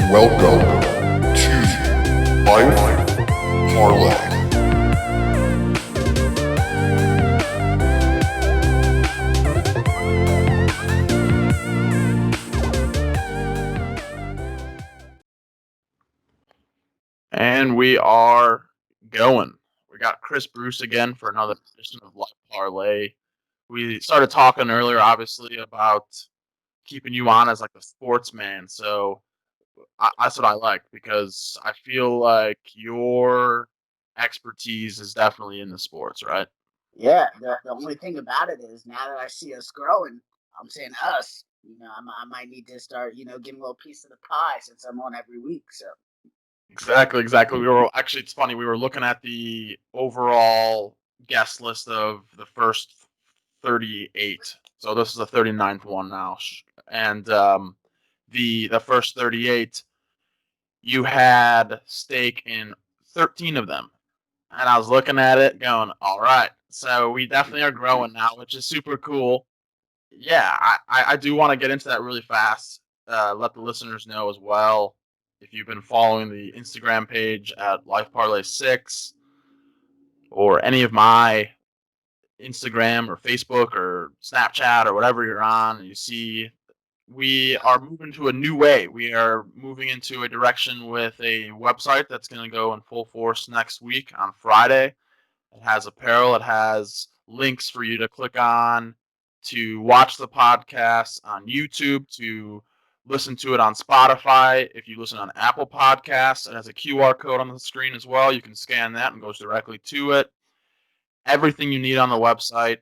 Welcome to Life Parlay. And we are going. We got Cris Bruce again for another edition of Life Parlay. We started talking earlier, obviously, about keeping you on as like a sportsman. So that's what I like because I feel like your expertise is definitely in the sports, right? Yeah, the only thing about it is now that I see us growing, I'm saying us. I might need to start, getting a little piece of the pie since I'm on every week. So Exactly. We were actually, it's funny, we were looking at the overall guest list of the first 38. So this is the 39th one now. And the first 38, you had stake in 13 of them. And I was looking at it going, all right. So we definitely are growing now, which is super cool. Yeah, I do want to get into that really fast. Let the listeners know as well. If you've been following the Instagram page at Life Parlay 6 or any of my Instagram or Facebook or Snapchat or whatever you're on, you see we are moving to a new way. We are moving into a direction with a website that's going to go in full force next week on Friday. It has apparel. It has links for you to click on to watch the podcast on YouTube, to listen to it on Spotify. If you listen on Apple Podcasts, it has a QR code on the screen as well. You can scan that and goes directly to it. Everything you need on the website.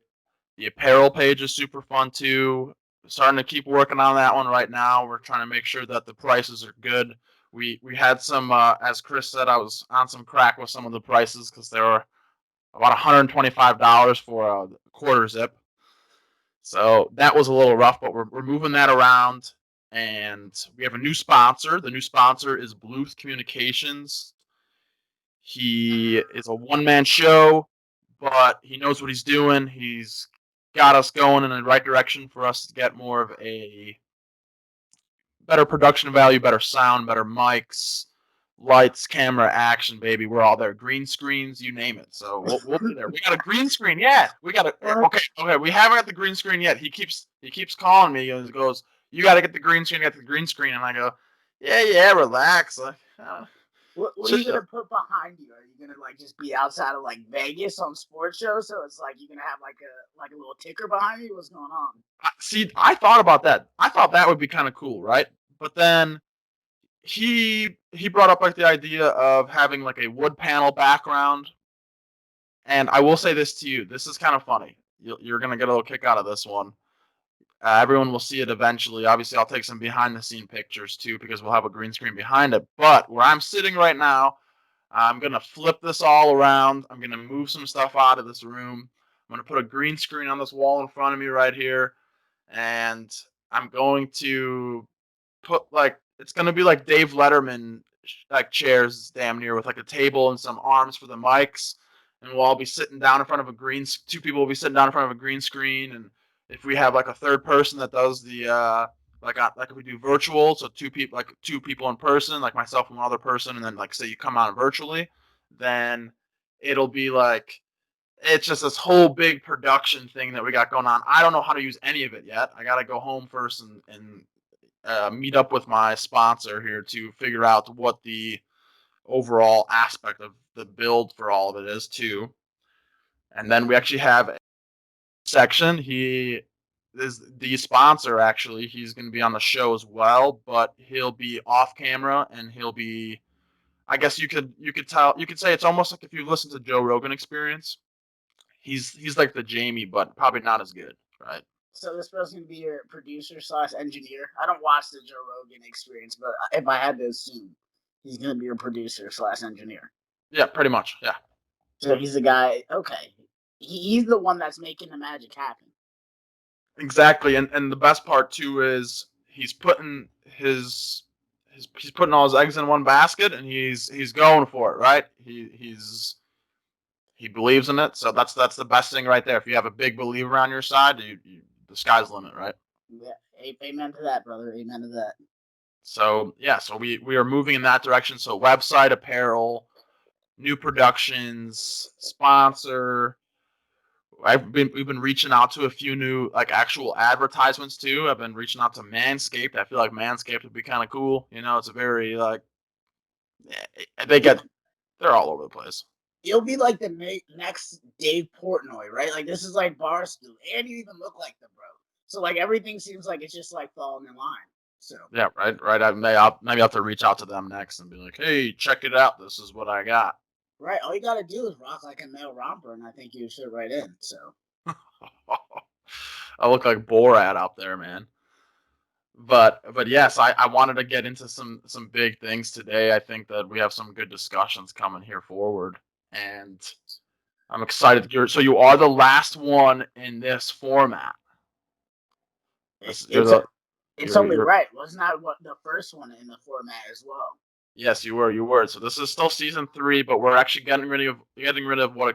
The apparel page is super fun too. Starting to keep working on that one right now. We're trying to make sure that the prices are good. We had some, as Chris said, I was on some crack with some of the prices because they were about $125 for a quarter zip. So that was a little rough, but we're moving that around. And we have a new sponsor. The new sponsor is Bluth Communications. He is a one-man show, but he knows what he's doing. He's got us going in the right direction for us to get more of a better production value, better sound, better mics, lights, camera, action, baby. We're all there. Green screens, you name it. So we'll be there. We got a green screen. Yeah, we got a. Okay. We haven't got the green screen yet. He keeps calling me and he goes, "You got to get the green screen. Get the green screen." And I go, "Yeah, relax." Like, what are you gonna put behind you? Are you gonna like just be outside of like Vegas on sports shows? So it's like you're gonna have like a little ticker behind you? What's going on? See, I thought about that. I thought that would be kind of cool, right? But then he brought up like the idea of having like a wood panel background. And I will say this to you: this is kind of funny. You're gonna get a little kick out of this one. Everyone will see it eventually. Obviously, I'll take some behind-the-scene pictures too because we'll have a green screen behind it. But where I'm sitting right now, I'm gonna flip this all around. I'm gonna move some stuff out of this room. I'm gonna put a green screen on this wall in front of me right here, and I'm going to put like it's gonna be like Dave Letterman like chairs damn near with like a table and some arms for the mics, and we'll all be sitting down in front of a green. Two people will be sitting down in front of a green screen, and if we have like a third person that does the like if we do virtual, so two people in person, like myself and one other person, and then like say you come on virtually, then it'll be like it's just this whole big production thing that we got going on. I don't know how to use any of it yet. I got to go home first and meet up with my sponsor here to figure out what the overall aspect of the build for all of it is too. And then we actually have a section. He is the sponsor actually. He's going to be on the show as well, but he'll be off camera and he'll be I guess you could say it's almost like if you listen to Joe Rogan Experience. He's like the Jamie, but probably not as good, right? So this person's gonna be your producer slash engineer. I don't watch the Joe Rogan Experience, but if I had to assume, he's gonna be your producer slash engineer. Yeah, pretty much. Yeah. So he's the guy. Okay, he's the one that's making the magic happen. Exactly, and the best part too is he's putting he's putting all his eggs in one basket, and he's going for it, right? He believes in it, so that's the best thing right there. If you have a big believer on your side, the sky's the limit, right? Yeah, amen to that, brother. Amen to that. So yeah, so we are moving in that direction. So website, apparel, new productions, sponsor. We've been reaching out to a few new like actual advertisements too. I've been reaching out to Manscaped. I feel like Manscaped would be kind of cool. You know, it's a very like they You, get they're all over the place. you'll be like the next Dave Portnoy, right? Like this is like Barstool, and you even look like the bro. So like everything seems like it's just like falling in line. So Yeah, right. Maybe I'll have to reach out to them next and be like, hey, check it out. This is what I got. right, all you gotta do is rock like a male romper, and I think you fit right in. So I look like Borat out there, man. But yes, I wanted to get into some big things today. I think that we have some good discussions coming here forward, and I'm excited. So you are the last one in this format. it, You're it's the it's only you're right. Wasn't that what the first one in the format as well? yes, you were. So this is still season 3, but we're actually getting rid of what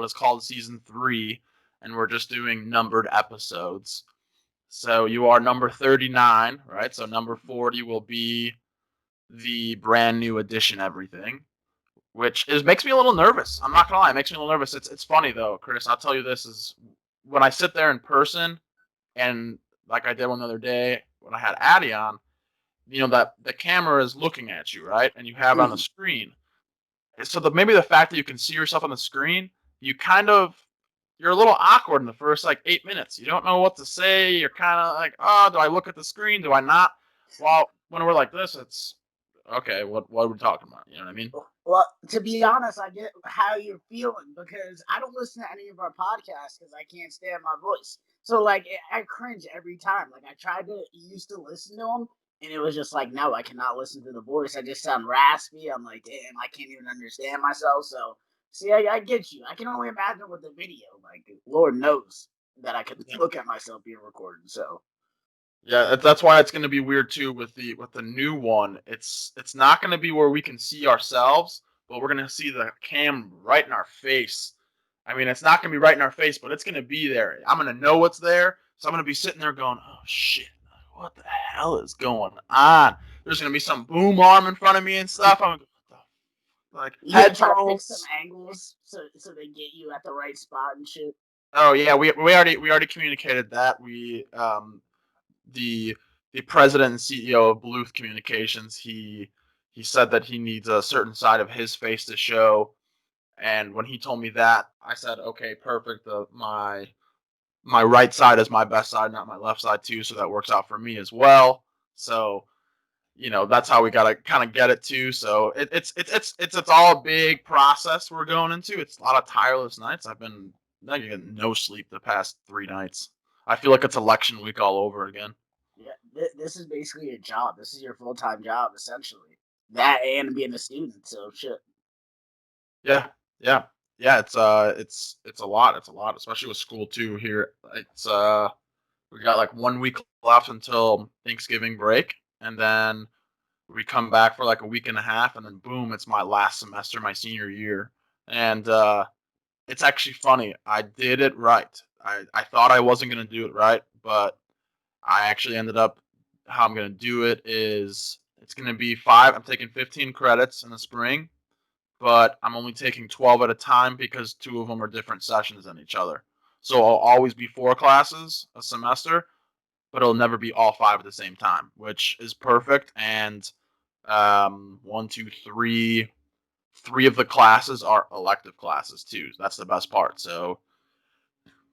is called season 3, and we're just doing numbered episodes. So you are number 39, right? So number 40 will be the brand new edition everything, which is makes me a little nervous. I'm not gonna lie, it makes me a little nervous. It's funny though, Chris. I'll tell you this is when I sit there in person and like I did one the other day when I had Addie on, you know that the camera is looking at you, right? And you have it on the Mhm. screen. So maybe the fact that you can see yourself on the screen, you're a little awkward in the first like 8 minutes. You don't know what to say. You're kind of like, oh, do I look at the screen? Do I not? Well, when we're like this, it's okay. What are we talking about? You know what I mean? Well, to be honest, I get how you're feeling because I don't listen to any of our podcasts because I can't stand my voice. So like I cringe every time. Like I tried to used to listen to them, and it was just like, no, I cannot listen to the voice. I just sound raspy. I'm like, damn, I can't even understand myself. So see, I get you. I can only imagine with the video. Like Lord knows that I could look at myself being recorded. So Yeah, that's why it's going to be weird too with the new one. It's not going to be where we can see ourselves, but we're going to see the cam right in our face. I mean, it's not going to be right in our face, but it's going to be there. I'm going to know what's there, so I'm going to be sitting there going, "Oh shit, what the hell is going on?" There's going to be some boom arm in front of me and stuff. I'm like you gonna try to fix some headphones. angles so they get you at the right spot and shit. Oh yeah, we already communicated that. The the president and CEO of Bluth Communications, he said that he needs a certain side of his face to show. And when he told me that, I said, okay, perfect. My right side is my best side, not my left side too, so that works out for me as well. So that's how we gotta kind of get it too. So it's all a big process we're going into. It's a lot of tireless nights. I've been getting no sleep the past 3 nights. I feel like it's election week all over again. Yeah, this is basically your job. This is your full time job, essentially. That and being a student. So shit. Yeah, yeah, yeah. It's a lot. It's a lot, especially with school too. Here, we got like 1 week left until Thanksgiving break, and then we come back for like a week and a half, and then boom, it's my last semester, my senior year, and it's actually funny. I did it right. I thought I wasn't gonna do it right, but I actually ended up. How I'm gonna do it is it's gonna be five. I'm taking 15 credits in the spring, but I'm only taking 12 at a time because two of them are different sessions than each other. So I'll always be 4 classes a semester, but it'll never be all 5 at the same time, which is perfect. And one, two, three of the classes are elective classes too. That's the best part. So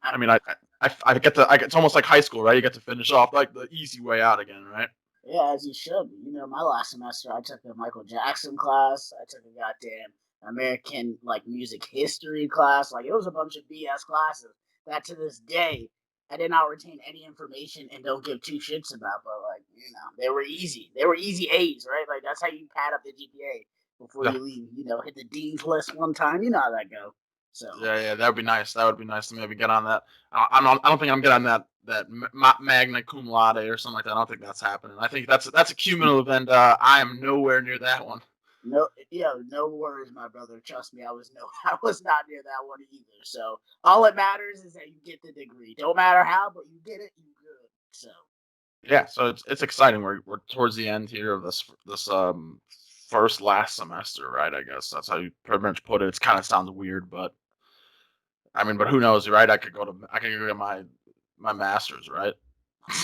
I, I mean, I get to it's almost like high school, right? You get to finish off like the easy way out again, right? yeah, as you should. My last semester I took a Michael Jackson class. I took a goddamn American like music history class. Like it was a bunch of BS classes that to this day I did not retain any information and don't give two shits about. But like they were easy. They were easy A's, right? Like that's how you pad up the GPA before Yeah. you leave. Hit the dean's list one time. You know how that go. So Yeah, that would be nice. That would be nice to maybe get on that. I don't think I'm getting on that magna cum laude or something like that. I don't think that's happening. I think that's a cumulative, and I am nowhere near that one. no, no worries, my brother. Trust me, I was not near that one either. So all it matters is that you get the degree. Don't matter how, but you get it, you good. So Yeah, so it's exciting. We're towards the end here of this first last semester, right? I guess that's how you pretty much put it. It kind of sounds weird, but I mean, but who knows, right? I could go get my master's, right?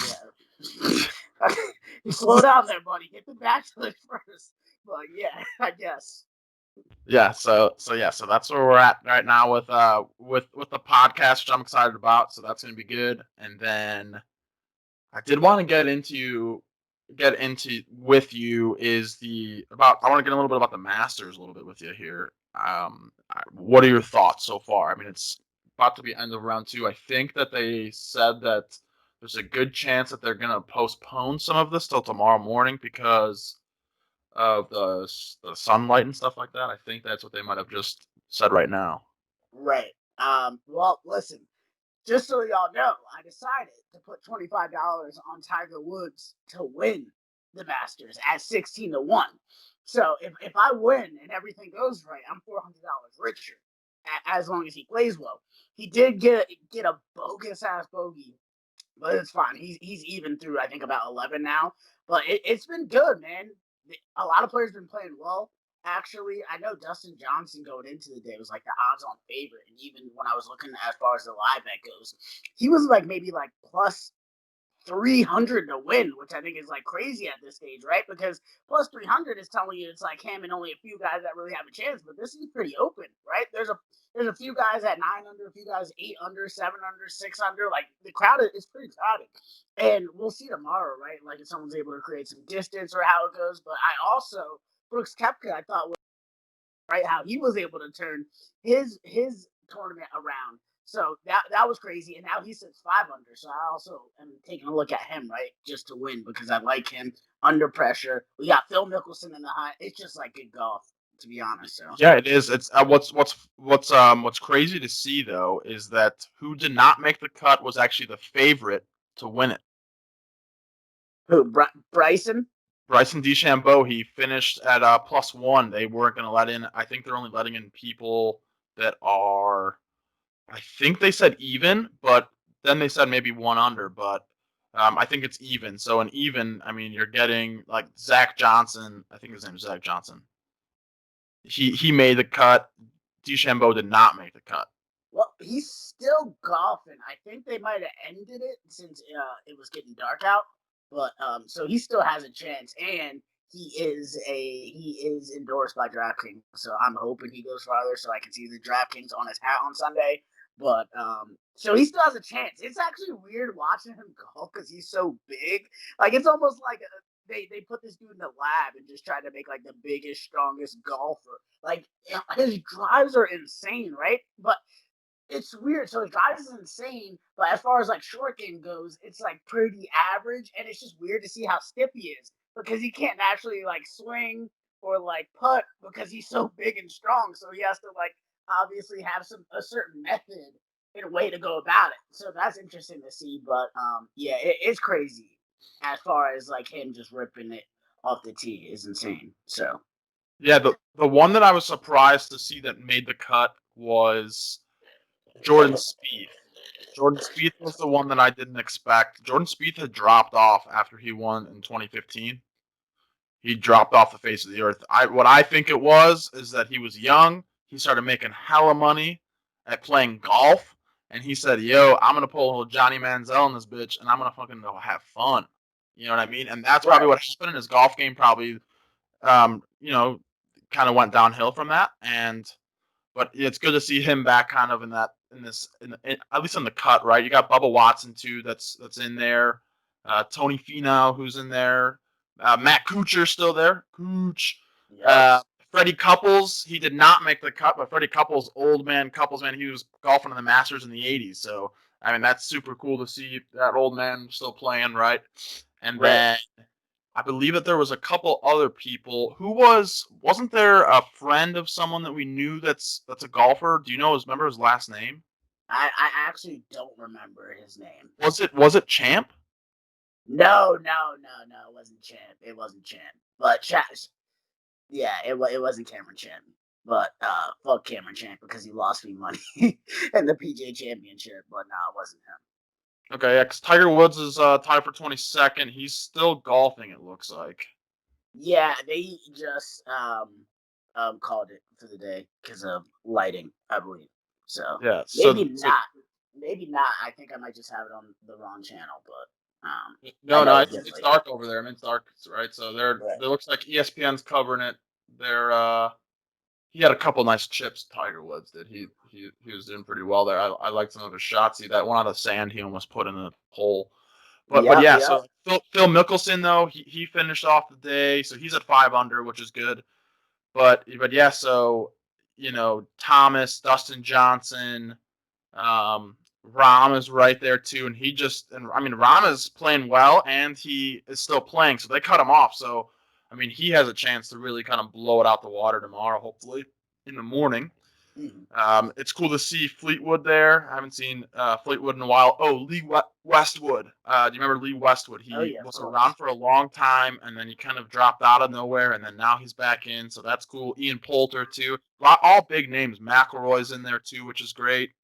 Yeah. You slow down there, buddy. Get the bachelor's first. But yeah, I guess. Yeah, so that's where we're at right now with the podcast, which I'm excited about. So that's gonna be good. And then I did want to get into with you is the about I want to get a little bit about the Masters a little bit with you here. What are your thoughts so far? I mean, it's about to be end of round two. I think that they said that there's a good chance that they're gonna postpone some of this till tomorrow morning because of the sunlight and stuff like that. I think that's what they might have just said right now. Right. Well, listen. Just so y'all know, I decided to put $25 on Tiger Woods to win the Masters at 16-1. So if I win and everything goes right, I'm $400 richer as long as he plays well. He did get a bogus ass bogey, but it's fine. He's even through I think about 11 now. But it's been good, man. A lot of players been playing well. Actually, I know Dustin Johnson going into the day was like the odds-on favorite, and even when I was looking as far as the live bet goes, he was like maybe like plus 300 to win, which I think is like crazy at this stage, right? Because plus 300 is telling you it's like him and only a few guys that really have a chance, but this is pretty open, right? There's a few guys at 9 under, a few guys 8 under, 7 under, 6 under. Like the crowd is pretty crowded. And we'll see tomorrow, right? Like if someone's able to create some distance or how it goes. But I also, Brooks Koepka, I thought was right how he was able to turn his tournament around. So that was crazy, and now he sits 5 under. So I also am taking a look at him, right, just to win because I like him under pressure. We got Phil Mickelson in the hunt. It's just like good golf, to be honest. So Yeah, it is. It's what's crazy to see though is that who did not make the cut was actually the favorite to win it. who Bryson? Bryson DeChambeau, he finished at +1. They weren't going to let in. I think they're only letting in people that are. I think they said even, but then they said maybe one under. But I think it's even. So an even, I mean, you're getting like Zach Johnson. I think his name is Zach Johnson. He made the cut. DeChambeau did not make the cut. Well, he's still golfing. I think they might have ended it since it was getting dark out. But so he still has a chance, and he is endorsed by DraftKings. So I'm hoping he goes farther, so I can see the DraftKings on his hat on Sunday. But so he still has a chance. It's actually weird watching him golf because he's so big. Like it's almost like they put this dude in the lab and just tried to make like the biggest, strongest golfer. Like his drives are insane, right? But it's weird. So his drive is insane, but as far as like short game goes, it's like pretty average, and it's just weird to see how stiff he is because he can't actually like swing or like putt because he's so big and strong. So he has to like obviously have a certain method and a way to go about it. So that's interesting to see. But yeah, it's crazy as far as like him just ripping it off the tee is insane. So Yeah, the one that I was surprised to see that made the cut was Jordan Spieth. Jordan Spieth was the one that I didn't expect. Jordan Spieth had dropped off after he won in 2015. He dropped off the face of the earth. What I think it was is that he was young. He started making hella money at playing golf, and he said, "Yo, I'm gonna pull a little Johnny Manziel in this bitch, and I'm gonna fucking go have fun." You know what I mean? And that's probably what happened in his golf game. Probably, you know, kind of went downhill from that. But it's good to see him back, kind of in that at least in the cut, right? You got Bubba Watson too, that's in there. Tony Finau, who's in there. Matt Kuchar still there. Cooch. yes, Freddie Couples, he did not make the cut, but Freddie Couples, old man Couples, man, he was golfing in the Masters in the '80s. So I mean, that's super cool to see that old man still playing, right? And right. then I believe that there was a couple other people. Wasn't there a friend of someone that we knew that's a golfer? Do you remember his last name? I actually don't remember his name. Was it Champ? No, no, no, no. It wasn't Champ. It wasn't Champ. But yeah, it wasn't Cameron Champ. But fuck Cameron Champ because he lost me money in the PGA Championship. But no, it wasn't him. Okay, yeah, 'cause Tiger Woods is tied for 22nd. He's still golfing, it looks like. Yeah, they just called it for the day because of lighting, I believe. So Yeah, maybe so not. Maybe not. I think I might just have it on the wrong channel, but I no, know no, it's it's getting late. dark over there. I mean, it's dark, right? So Right. it looks like ESPN's covering it. They're he had a couple nice chips. Tiger Woods did. He was doing pretty well there. I liked some of his shots. That one out of the sand he almost put in the hole. But Yep. yeah, Yep. so Phil Mickelson though he finished off the day, so he's at 5 under, which is good. But yeah, so Thomas, Dustin Johnson, Rahm is right there too, and I mean Rahm is playing well and he is still playing, so they cut him off. So I mean he has a chance to really kind of blow it out the water tomorrow, hopefully in the morning. Mhm. It's cool to see Fleetwood there. I haven't seen Fleetwood in a while. Oh, Westwood. Do you remember Lee Westwood? Oh He yeah, of was course. around for a long time, and then he kind of dropped out of nowhere, and then now he's back in. So that's cool. Ian Poulter too. All big names. McIlroy's in there too, which is great.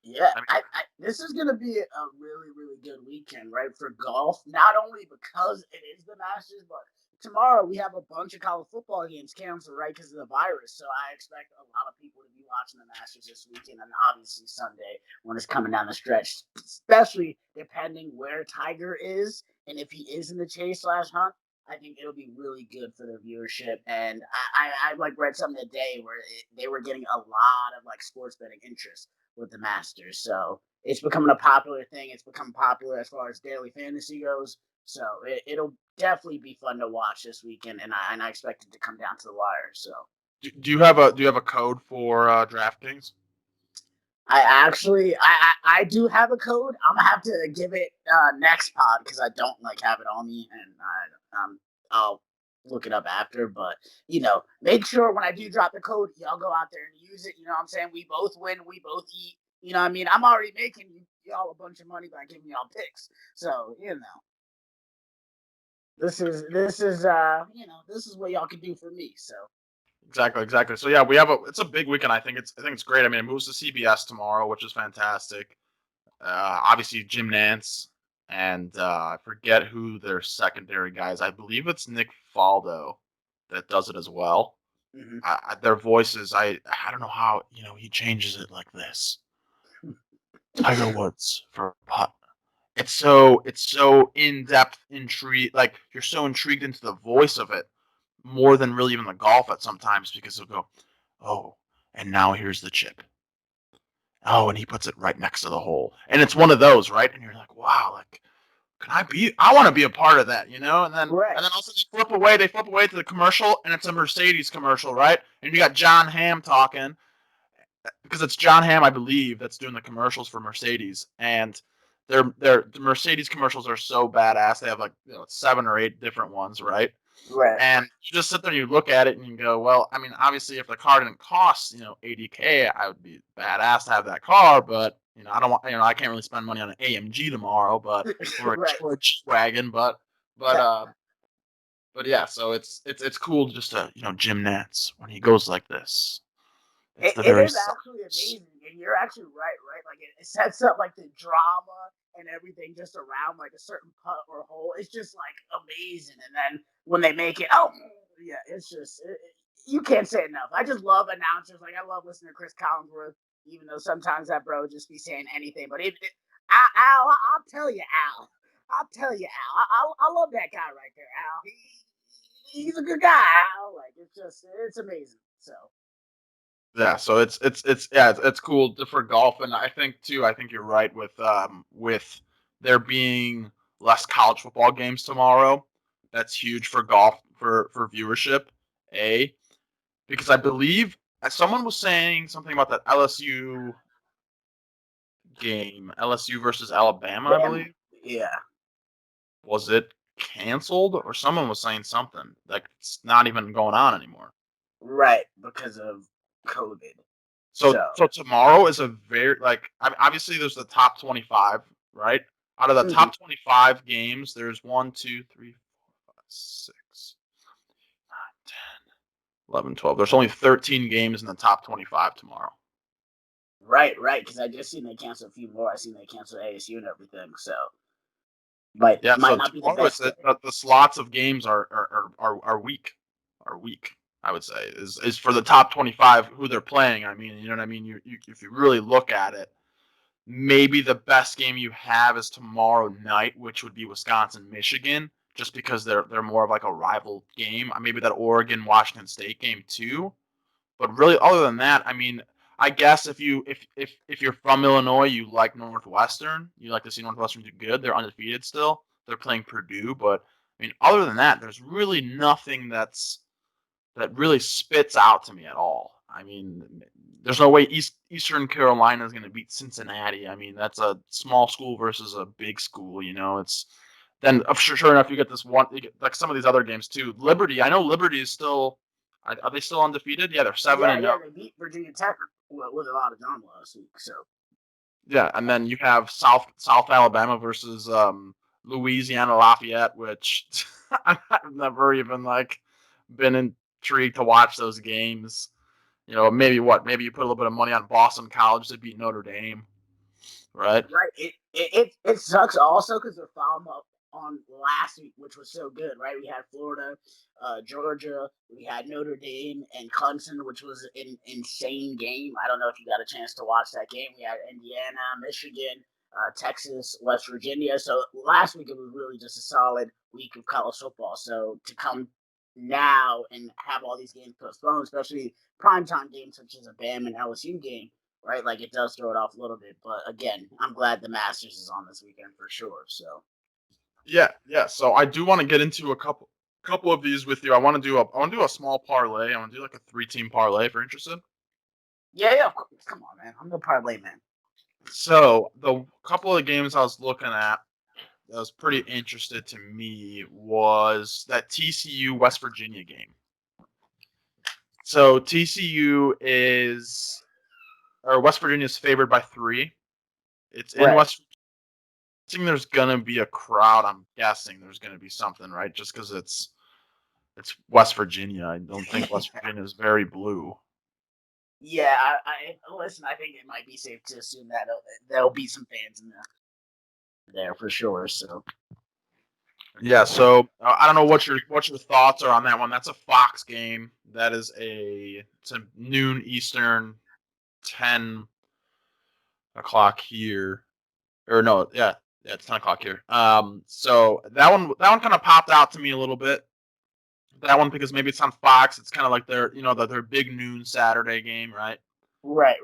Yeah, I mean, this is gonna be a really, really good weekend, right, for golf. Not only because it is the Masters, but tomorrow we have a bunch of college football games canceled, right, because of the virus. So I expect a lot of people to be watching the Masters this weekend, and obviously Sunday when it's coming down the stretch, especially depending where Tiger is and if he is in the chase slash hunt. I think it'll be really good for the viewership, and I like read something today where they were getting a lot of like sports betting interest with the Masters. So it's becoming a popular thing. It's become popular as far as daily fantasy goes. So it'll definitely be fun to watch this weekend, and I expect it to come down to the wire. So do you have a code for DraftKings? I do have a code. I'm gonna have to give it next pod because I don't like have it on me, and I'll look it up after. But make sure when I do drop the code, y'all go out there and use it. You know what I'm saying? We both win. We both eat. You know what I mean? I'm already making y'all a bunch of money by giving y'all picks. So this is what y'all can do for me. So Exactly, exactly. So yeah, it's a big weekend. I think it's great. I mean, it moves to CBS tomorrow, which is fantastic. Obviously Jim Nance and I forget who their secondary guys. I believe it's Nick Faldo that does it as well. mhm. Their voices, I don't know how he changes it like this. Tiger Woods for putt. It's so in depth, intrigue. Like you're so intrigued into the voice of it more than really even the golf at sometimes because he'll go, oh, and now here's the chip. Oh, and he puts it right next to the hole, and it's one of those, right? And you're like, wow, like I want to be a part of that, And then Right. also they flip away to the commercial, and it's a Mercedes commercial, right? And you got John Hamm talking because it's John Hamm, I believe, that's doing the commercials for Mercedes, and the Mercedes commercials are so badass. They have like 7 or 8 different ones, right? Right. And you just sit there and you look at it and you go, well, I mean, obviously, if the car didn't cost, 80K, I would be badass to have that car. But I don't want, I can't really spend money on an AMG tomorrow, Right. or a G-Wagon. But yeah, so it's cool just to Jim Nance when he goes like this. It's the It very is actually signs. amazing, and you're actually right? Like it sets up like the drama and everything just around like a certain putt or hole. It's just like amazing, and then when they make it, oh yeah, it's just you can't say enough. I just love announcers. Like I love listening to Chris Collinsworth, even though sometimes that bro just be saying anything. But Al, I'll tell you, Al. I'll tell you, Al. I love that guy right there, Al. He's a good guy, Al. Like it's amazing. So. Yeah, so it's cool for golf, and I think you're right with there being less college football games tomorrow. That's huge for golf for viewership. A because I believe someone was saying something about that LSU game, LSU versus Alabama. I Bam. believe Yeah. was it canceled or someone was saying something like it's not even going on anymore. Right. Because of COVID. So So. so tomorrow is a very obviously there's the top 25, right? Out of the Mhm. top 25 games, there's 1, 2, 3, 4, 5, 6, 9, 10, 11, 12. There's only 13 games in the top 25 tomorrow. Right. Because I just seen they cancel a few more. I seen they cancel ASU and everything. So, but Yeah, might so not be the tomorrow best it's day. the slots of games are weak. Are weak, I would say, is for the top 25 who they're playing. I mean, you know what I mean? You if you really look at it, maybe the best game you have is tomorrow night, which would be Wisconsin Michigan, just because they're more of like a rival game. Maybe that Oregon Washington State game too. But really, other than that, I mean, I guess if you're from Illinois, you like Northwestern. You like to see Northwestern do good. They're undefeated still. They're playing Purdue, but I mean, other than that, there's really nothing that really spits out to me at all. I mean, there's no way Eastern Carolina is going to beat Cincinnati. I mean, that's a small school versus a big school. You know, it's then sure enough you get this one. You get, like some of these other games too. Liberty, I know Liberty is still. Are they still undefeated? Yeah, they're 7-0. They beat Virginia Tech with a lot of drama last week. So Yeah, and then you have South Alabama versus Louisiana Lafayette, which I've never even like been intrigued to watch those games. You know, maybe you put a little bit of money on Boston College to beat Notre Dame, right? right, it sucks also because they're following up on last week, which was so good. Right, we had Florida, Georgia, we had Notre Dame and Clemson, which was an insane game. I don't know if you got a chance to watch that game. We had Indiana, Michigan, Texas, West Virginia. So last week it was really just a solid week of college football. So to come now and have all these games postponed, especially primetime games such as a Bam and LSU game, right? Like it does throw it off a little bit. But again, I'm glad the Masters is on this weekend for sure. So Yeah. So I do want to get into a couple of these with you. I want to do a small parlay. I want to do like a 3-team parlay if you're interested. yeah, of course. Come on, man. I'm the parlay man. So the couple of games I was looking at that was pretty interested to me was that TCU West Virginia game. So TCU West Virginia is favored by 3. It's in Right. West. I think there's gonna be a crowd. I'm guessing there's gonna be something, right? Just because it's West Virginia. I don't think West Virginia is very blue. Yeah, I listen. I think it might be safe to assume that there'll be some fans in there for sure. So Yeah. So I don't know what your thoughts are on that one. That's a Fox game. It's a noon Eastern, 10 o'clock here. Or no, yeah, it's 10 o'clock here. So that one kind of popped out to me a little bit. That one because maybe it's on Fox. It's kind of like their big noon Saturday game, right? right.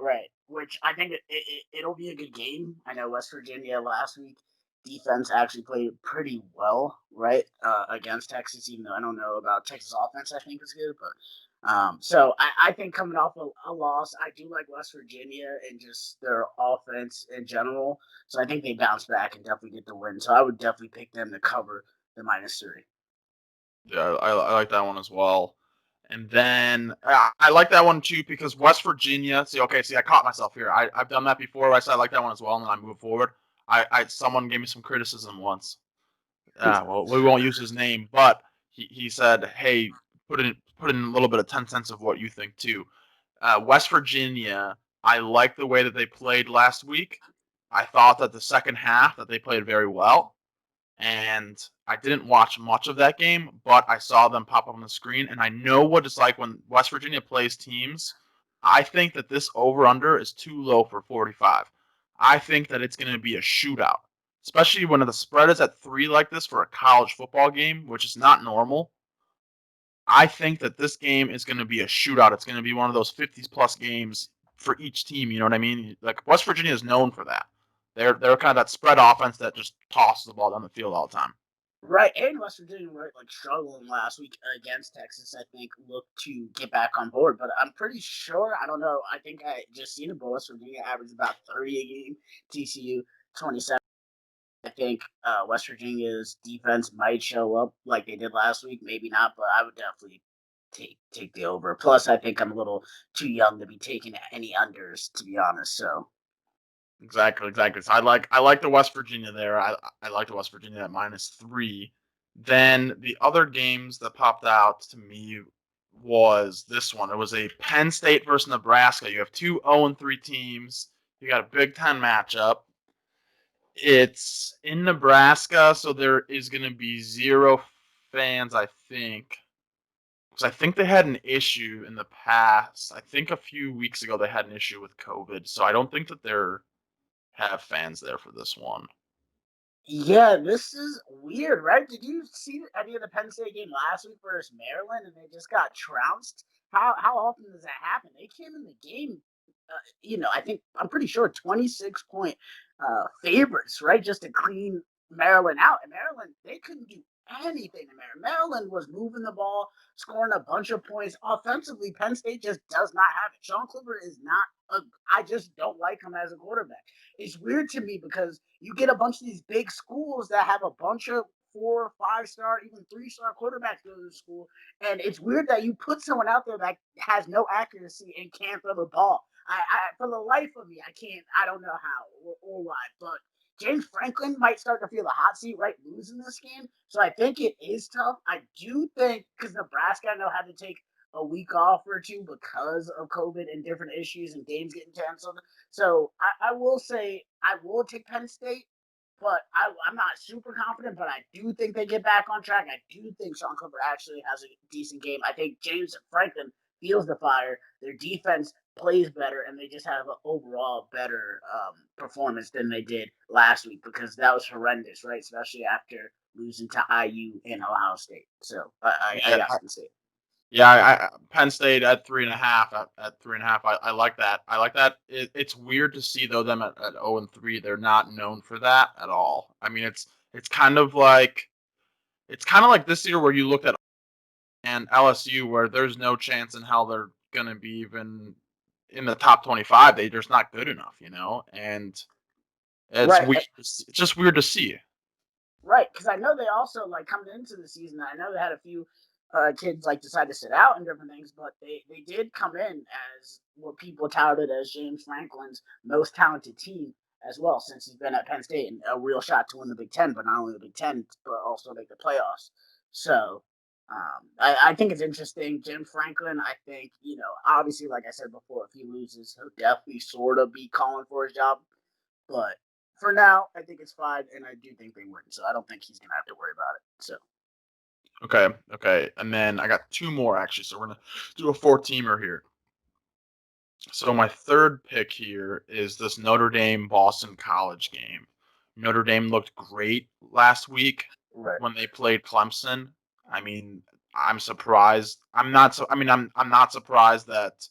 Which I think it'll be a good game. I know West Virginia last week defense actually played pretty well, right, against Texas. Even though I don't know about Texas offense, I think is good, but so I think coming off a loss, I do like West Virginia and just their offense in general. So I think they bounce back and definitely get the win. So I would definitely pick them to cover the -3. Yeah, I like that one as well. And then I like that one too because West Virginia. See, I caught myself here. I've done that before. I said I like that one as well, and then I moved forward. Someone gave me some criticism once. Well, we won't use his name, but he said, "Hey, put in a little bit of 10 cents of what you think too." West Virginia, I like the way that they played last week. I thought that the second half that they played very well, and I didn't watch much of that game, but I saw them pop up on the screen, and I know what it's like when West Virginia plays teams. I think that this over-under is too low for 45. I think that it's going to be a shootout, especially when the spread is at 3 like this for a college football game, which is not normal. I think that this game is going to be a shootout. It's going to be one of those 50-plus games for each team. You know what I mean? Like West Virginia is known for that. They're kind of that spread offense that just tosses the ball down the field all the time. Right, and West Virginia were like struggling last week against Texas. I think look to get back on board, but I'm pretty sure. I don't know. I think I just seen it, but West Virginia averaged about 30 a game. TCU 27. I think West Virginia's defense might show up like they did last week. Maybe not, but I would definitely take the over. Plus, I think I'm a little too young to be taking any unders, to be honest. So Exactly. So I like the West Virginia there. I like the West Virginia at -3. Then the other games that popped out to me was this one. It was a Penn State versus Nebraska. You have two 0-3 teams. You got a Big Ten matchup. It's in Nebraska, so there is going to be 0 fans, I think. Because I think they had an issue in the past. I think a few weeks ago they had an issue with COVID, so I don't think that they're have fans there for this one. Yeah, this is weird, right? Did you see any of the Penn State game last week versus Maryland, and they just got trounced? How often does that happen? They came in the game, I think I'm pretty sure 26-point favorites, right? Just to clean Maryland out. And Maryland, they couldn't do anything to Maryland. Maryland was moving the ball, scoring a bunch of points. Offensively, Penn State just does not have it. Sean Clifford is not. I just don't like him as a quarterback. It's weird to me because you get a bunch of these big schools that have a bunch of 4, 5-star, even 3-star quarterbacks go to school, and it's weird that you put someone out there that has no accuracy and can't throw the ball. I for the life of me, I can't. I don't know how or why, but James Franklin might start to feel the hot seat right losing this game. So I think it is tough. I do think because Nebraska, I know, had to take a week off or two because of COVID and different issues and games getting canceled. So I will say I will take Penn State, but I'm not super confident. But I do think they get back on track. I do think Sean Clifford actually has a decent game. I think James Franklin feels the fire. Their defense plays better, and they just have an overall better performance than they did last week because that was horrendous, right? Especially after losing to IU and Ohio State. So I Yeah, got Penn State. Penn State at 3.5. At 3.5, I like that. I like that. It's weird to see though them at 0-3. They're not known for that at all. I mean, it's kind of like this year where you looked at and LSU where there's no chance in hell they're gonna be even in the top 25. They're just not good enough, And it's Right. weird. It's just weird to see. Right, because I know they also coming into the season. I know they had a few kids decide to sit out and different things, but they did come in as what people touted as James Franklin's most talented team as well, since he's been at Penn State and a real shot to win the Big Ten, but not only the Big Ten, but also make the playoffs. So I think it's interesting. Jim Franklin, I think obviously, like I said before, if he loses, he'll definitely sort of be calling for his job, but for now, I think it's fine, and I do think they win. So I don't think he's gonna have to worry about it. So Okay. And then I got 2 more actually. So we're gonna do a 4-teamer here. So my third pick here is this Notre Dame Boston College game. Notre Dame looked great last week right, when they played Clemson. I mean, I'm surprised. I'm not so. I mean, I'm not surprised that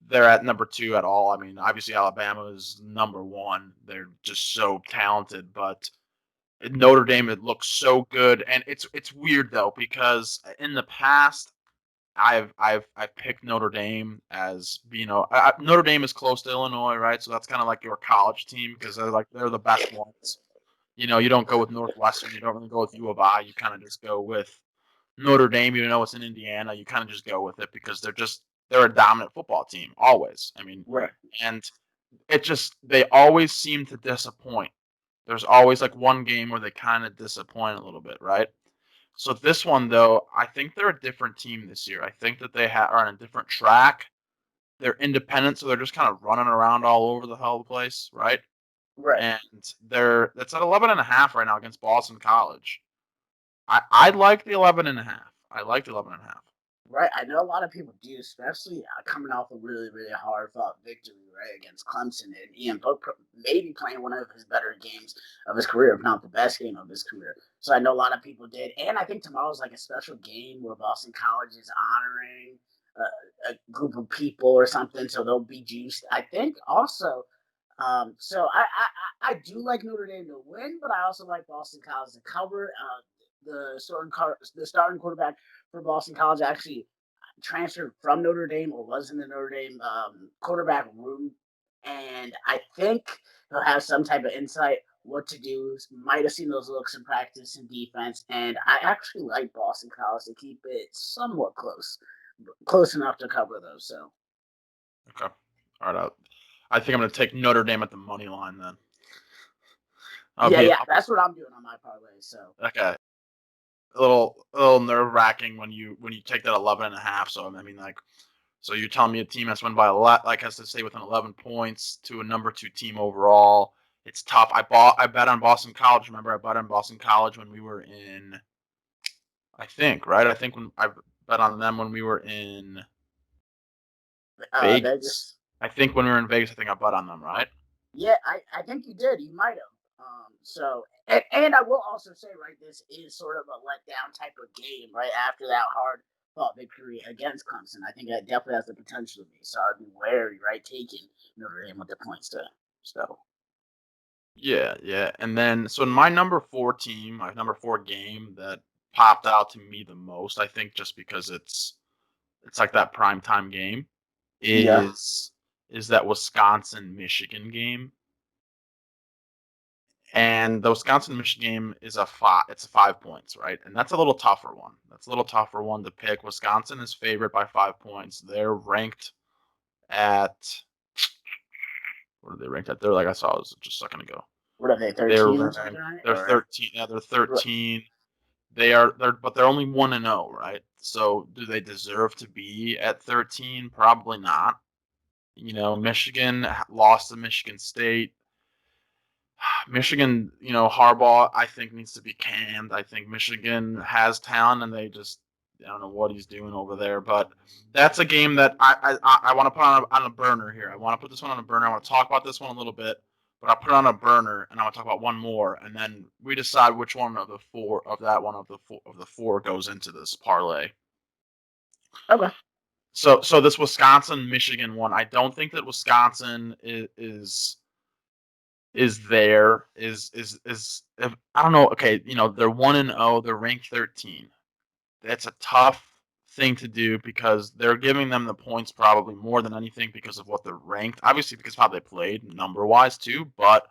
they're at number 2 at all. I mean, obviously Alabama is number 1. They're just so talented, but Notre Dame, it looks so good, and it's weird though because in the past I've picked Notre Dame as Notre Dame is close to Illinois, right? So that's kind of like your college team because they're the best ones. You don't go with Northwestern, you don't really go with U of I. You kind of just go with Notre Dame, even though it's in Indiana. You kind of just go with it because they're a dominant football team always. I mean, right, and they always seem to disappoint. There's always one game where they kind of disappoint a little bit, right? So this one though, I think they're a different team this year. I think that they are on a different track. They're independent, so they're just kind of running around all over the hell of the place, right? right, And that's at 11.5 right now against Boston College. I like the 11.5. I like the 11.5. right. I know a lot of people do, especially coming off a really, really hard fought victory, right, against Clemson, and Ian Book maybe playing one of his better games of his career, if not the best game of his career. So I know a lot of people did, and I think tomorrow's a special game where Boston College is honoring a group of people or something, so they'll be juiced. I think also. So I do like Notre Dame to win, but I also like Boston College to cover. The starting quarterback for Boston College actually transferred from Notre Dame or was in the Notre Dame quarterback room, and I think he'll have some type of insight what to do. Might have seen those looks in practice and defense, and I actually like Boston College to keep it somewhat close enough to cover those. So Okay. All right. I think I'm going to take Notre Dame at the money line then. yeah, that's what I'm doing on my parlay. So Okay. A little nerve wracking when you take that 11.5. So I mean, So you're telling me a team has to win by a lot, like has to stay within 11 points to a number 2 team overall. It's tough. I bet on Boston College. Remember, I bet on Boston College when we were in, I think, right? I think when I bet on them when we were in Vegas. Vegas. I think when we were in Vegas, I think I bet on them, right? Yeah, I think you did. You might have. So, and I will also say, right, this is sort of a letdown type of game, right? After that hard fought victory against Clemson, I think that definitely has the potential to be. So I'd be wary, right, taking Notre Dame with the points to. So. Yeah. And then, so in my number 4 team, my number 4 game that popped out to me the most, I think just because it's like that prime time game, Yeah. is that Wisconsin-Michigan game. And the Wisconsin-Michigan game is it's 5 points, right? And that's a little tougher one. That's a little tougher one to pick. Wisconsin is favored by 5 points. They're ranked at, what are they ranked at? They're, like I saw, it was just a second ago. What are they, 13 or something? They're 13. Yeah, they're 13. But they're only 1-0, right? So do they deserve to be at 13? Probably not. Michigan lost to Michigan State. Michigan, Harbaugh, I think needs to be canned. I think Michigan has talent, and I don't know what he's doing over there. But that's a game that I want to put on a burner here. I want to put this one on a burner. I want to talk about this one a little bit, but I'll put it on a burner, and I want to talk about one more, and then we decide which one of the four goes into this parlay. Okay. So this Wisconsin-Michigan one, I don't think that Wisconsin is I don't know. Okay, they're 1-0. They're ranked 13. That's a tough thing to do because they're giving them the points probably more than anything because of what they're ranked. Obviously, because of how they played number wise too. But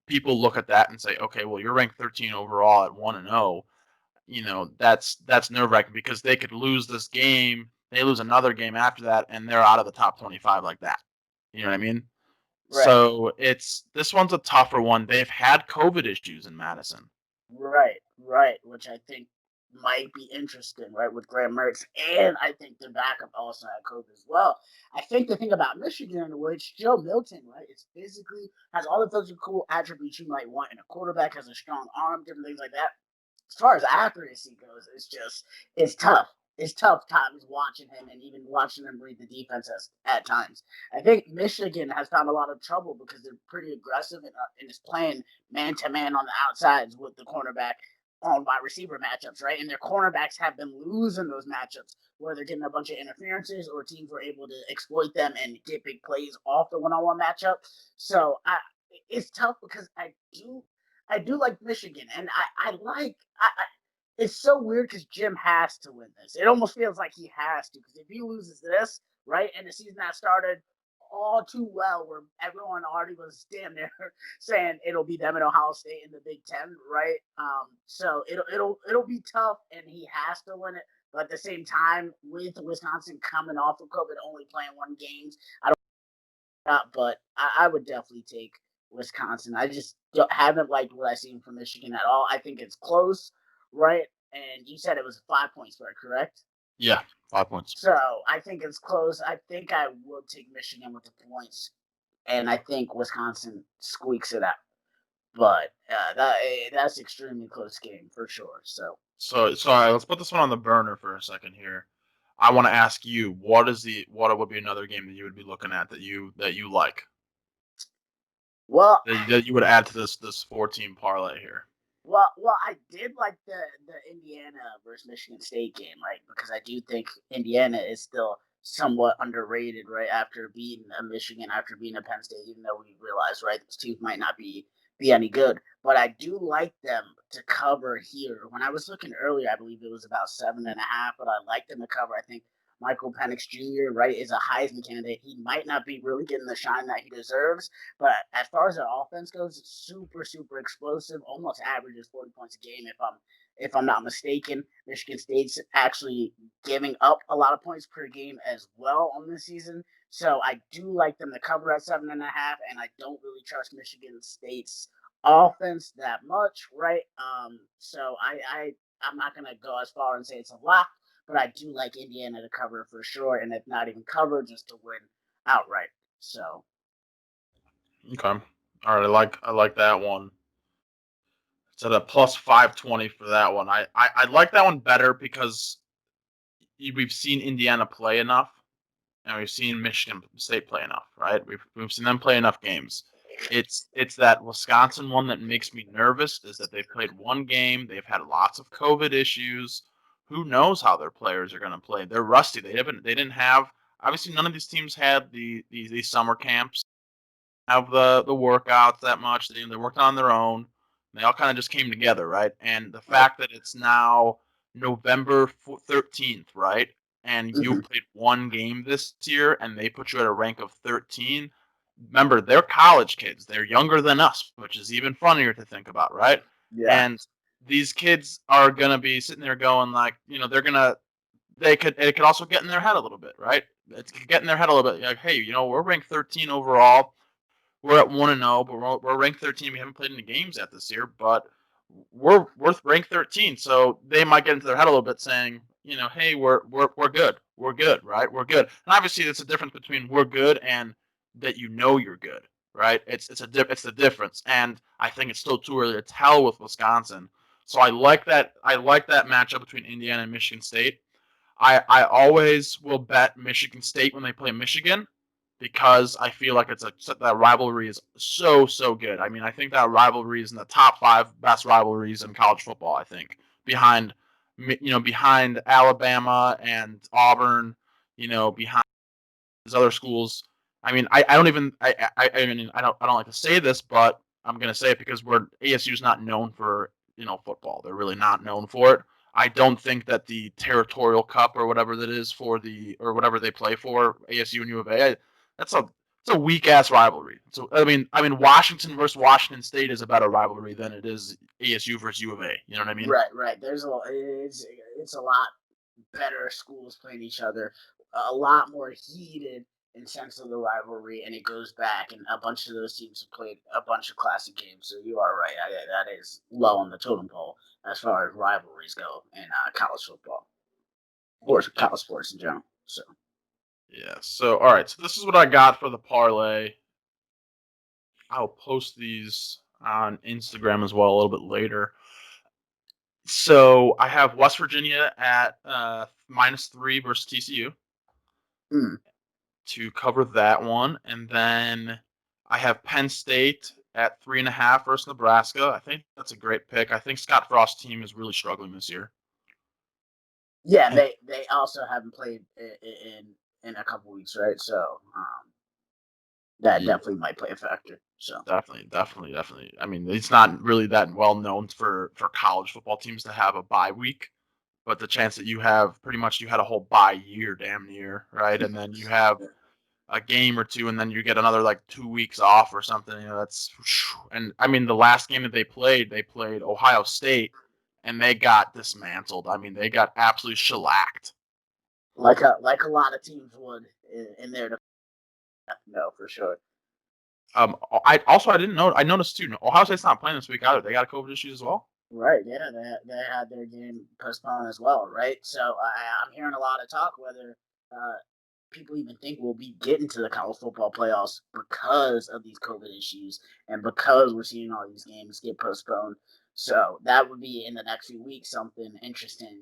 people look at that and say, okay, well, you're ranked 13 overall at 1-0. That's nerve wracking because they could lose this game. They lose another game after that, and they're out of the top 25 like that. You know what I mean? Right. So this one's a tougher one. They've had COVID issues in Madison. Right. Which I think might be interesting, right, with Graham Mertz. And I think the backup also had COVID as well. I think the thing about Michigan, which Joe Milton, right, is physically has all the physical attributes you might want in a quarterback, has a strong arm, different things like that. As far as accuracy goes, it's tough. It's tough times watching him and even watching him read the defense at times. I think Michigan has found a lot of trouble because they're pretty aggressive and is playing man to man on the outsides with the cornerback on wide receiver matchups, right? And their cornerbacks have been losing those matchups where they're getting a bunch of interferences or teams were able to exploit them and get big plays off the one-on-one matchup. So it's tough because I do like Michigan, and it's so weird because Jim has to win this. It almost feels like he has to because if he loses this, right, and the season that started all too well, where everyone already was damn near saying it'll be them and Ohio State in the Big Ten, right? So it'll be tough, and he has to win it. But at the same time, with Wisconsin coming off of COVID, only playing 1 game, but I would definitely take Wisconsin. I just haven't liked what I've seen from Michigan at all. I think it's close, right? And you said it was a 5-point spread, correct? Yeah, 5 points. So I think it's close. I think I will take Michigan with the points, and I think Wisconsin squeaks it out. But that's extremely close game for sure. So all right, let's put this one on the burner for a second here. I want to ask you, what would be another game that you would be looking at that you like? well, That you would add to this 4-team parlay here. Well, I did like the Indiana versus Michigan State game, right? Because I do think Indiana is still somewhat underrated, right? After beating a Michigan, after beating a Penn State, even though we realize, right, those teams might not be any good. But I do like them to cover here. When I was looking earlier, I believe it was about 7.5, but I like them to cover. I think Michael Penix Jr., right, is a Heisman candidate. He might not be really getting the shine that he deserves, but as far as their offense goes, it's super, super explosive. Almost averages 40 points a game if I'm not mistaken. Michigan State's actually giving up a lot of points per game as well on this season. So I do like them to cover at 7.5, and I don't really trust Michigan State's offense that much, right? So I'm not gonna go as far and say it's a lock, but I do like Indiana to cover for sure, and if not even cover, just to win outright. So Okay. All right. I like that one. It's at a plus 520 for that one. I like that one better because we've seen Indiana play enough, and we've seen Michigan State play enough, right? We've seen them play enough games. It's that Wisconsin one that makes me nervous. Is that they've played one game, they've had lots of COVID issues. Who knows how their players are going to play? They're rusty. They didn't have, obviously none of these teams had these summer camps, have the workouts that much. They worked on their own. They all kind of just came together, right? And the fact that it's now November 13th, right? And you played one game this year, and they put you at a rank of 13. Remember, they're college kids. They're younger than us, which is even funnier to think about, right? yeah, And these kids are gonna be sitting there going like, it could also get in their head a little bit, right? It could get in their head a little bit, like, hey, we're ranked 13 overall. We're at 1-0, but we're ranked 13. We haven't played any games yet this year, but we're ranked 13. So they might get into their head a little bit, saying, hey, we're good, right? We're good. And obviously, that's a difference between we're good and that you're good, right? It's the difference, and I think it's still too early to tell with Wisconsin. So I like that. I like that matchup between Indiana and Michigan State. I always will bet Michigan State when they play Michigan because I feel like that rivalry is so good. I mean, I think that rivalry is in the top 5 best rivalries in college football. I think behind behind Alabama and Auburn, behind these other schools. I mean, I don't even I don't like to say this, but I'm gonna say it because ASU is not known for football. They're really not known for it. I don't think that the Territorial Cup or whatever that is or whatever they play for ASU and U of A, that's it's a weak ass rivalry. So I mean Washington versus Washington State is a better rivalry than it is ASU versus U of A. You know what I mean? right. It's a lot better schools playing each other, a lot more heated in sense of the rivalry, and it goes back, and a bunch of those teams have played a bunch of classic games. So you are right. That is low on the totem pole as far as rivalries go in college football or college sports in general. So Yeah. So all right. So this is what I got for the parlay. I'll post these on Instagram as well a little bit later. So I have West Virginia at -3 versus TCU to cover that one, and then I have Penn State at 3.5 versus Nebraska. I think that's a great pick. I think Scott Frost's team is really struggling this year. yeah, And they also haven't played in a couple weeks, right? So that definitely might play a factor. So definitely. I mean, it's not really that well known for college football teams to have a bye week, but the chance that you had a whole bye year damn near, right? And then you have a game or two, and then you get another like 2 weeks off or something. And I mean, the last game that they played Ohio State, and they got dismantled. I mean, they got absolutely shellacked. like a lot of teams would in their no, for sure. I didn't know. I noticed too. Ohio State's not playing this week either. They got COVID issues as well. Right, yeah, they had their game postponed as well, right? So I'm hearing a lot of talk whether uh, people even think we'll be getting to the college football playoffs because of these COVID issues and because we're seeing all these games get postponed. So that would be in the next few weeks something interesting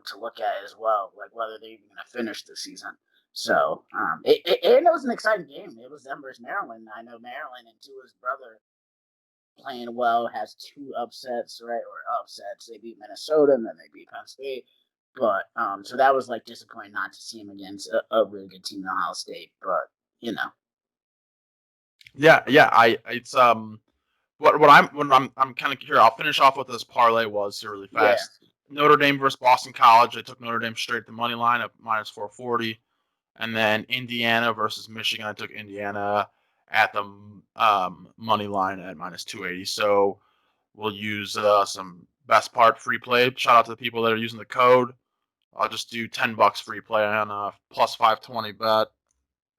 to look at as well, like whether they're even going to finish the season. So it was an exciting game. It was them versus Maryland. I know Maryland and Tua's brother playing well, has 2 upsets, right? Or upsets. They beat Minnesota and then they beat Penn State. But so that was like disappointing not to see him against a really good team in Ohio State. But Yeah. It's I'm kind of here. I'll finish off what this parlay was here really yeah, fast. Notre Dame versus Boston College. I took Notre Dame straight to money line at -440. And then Indiana versus Michigan, I took Indiana at the money line at -280. So we'll use some best part free play. Shout out to the people that are using the code. I'll just do $10 free play on a plus 520 bet,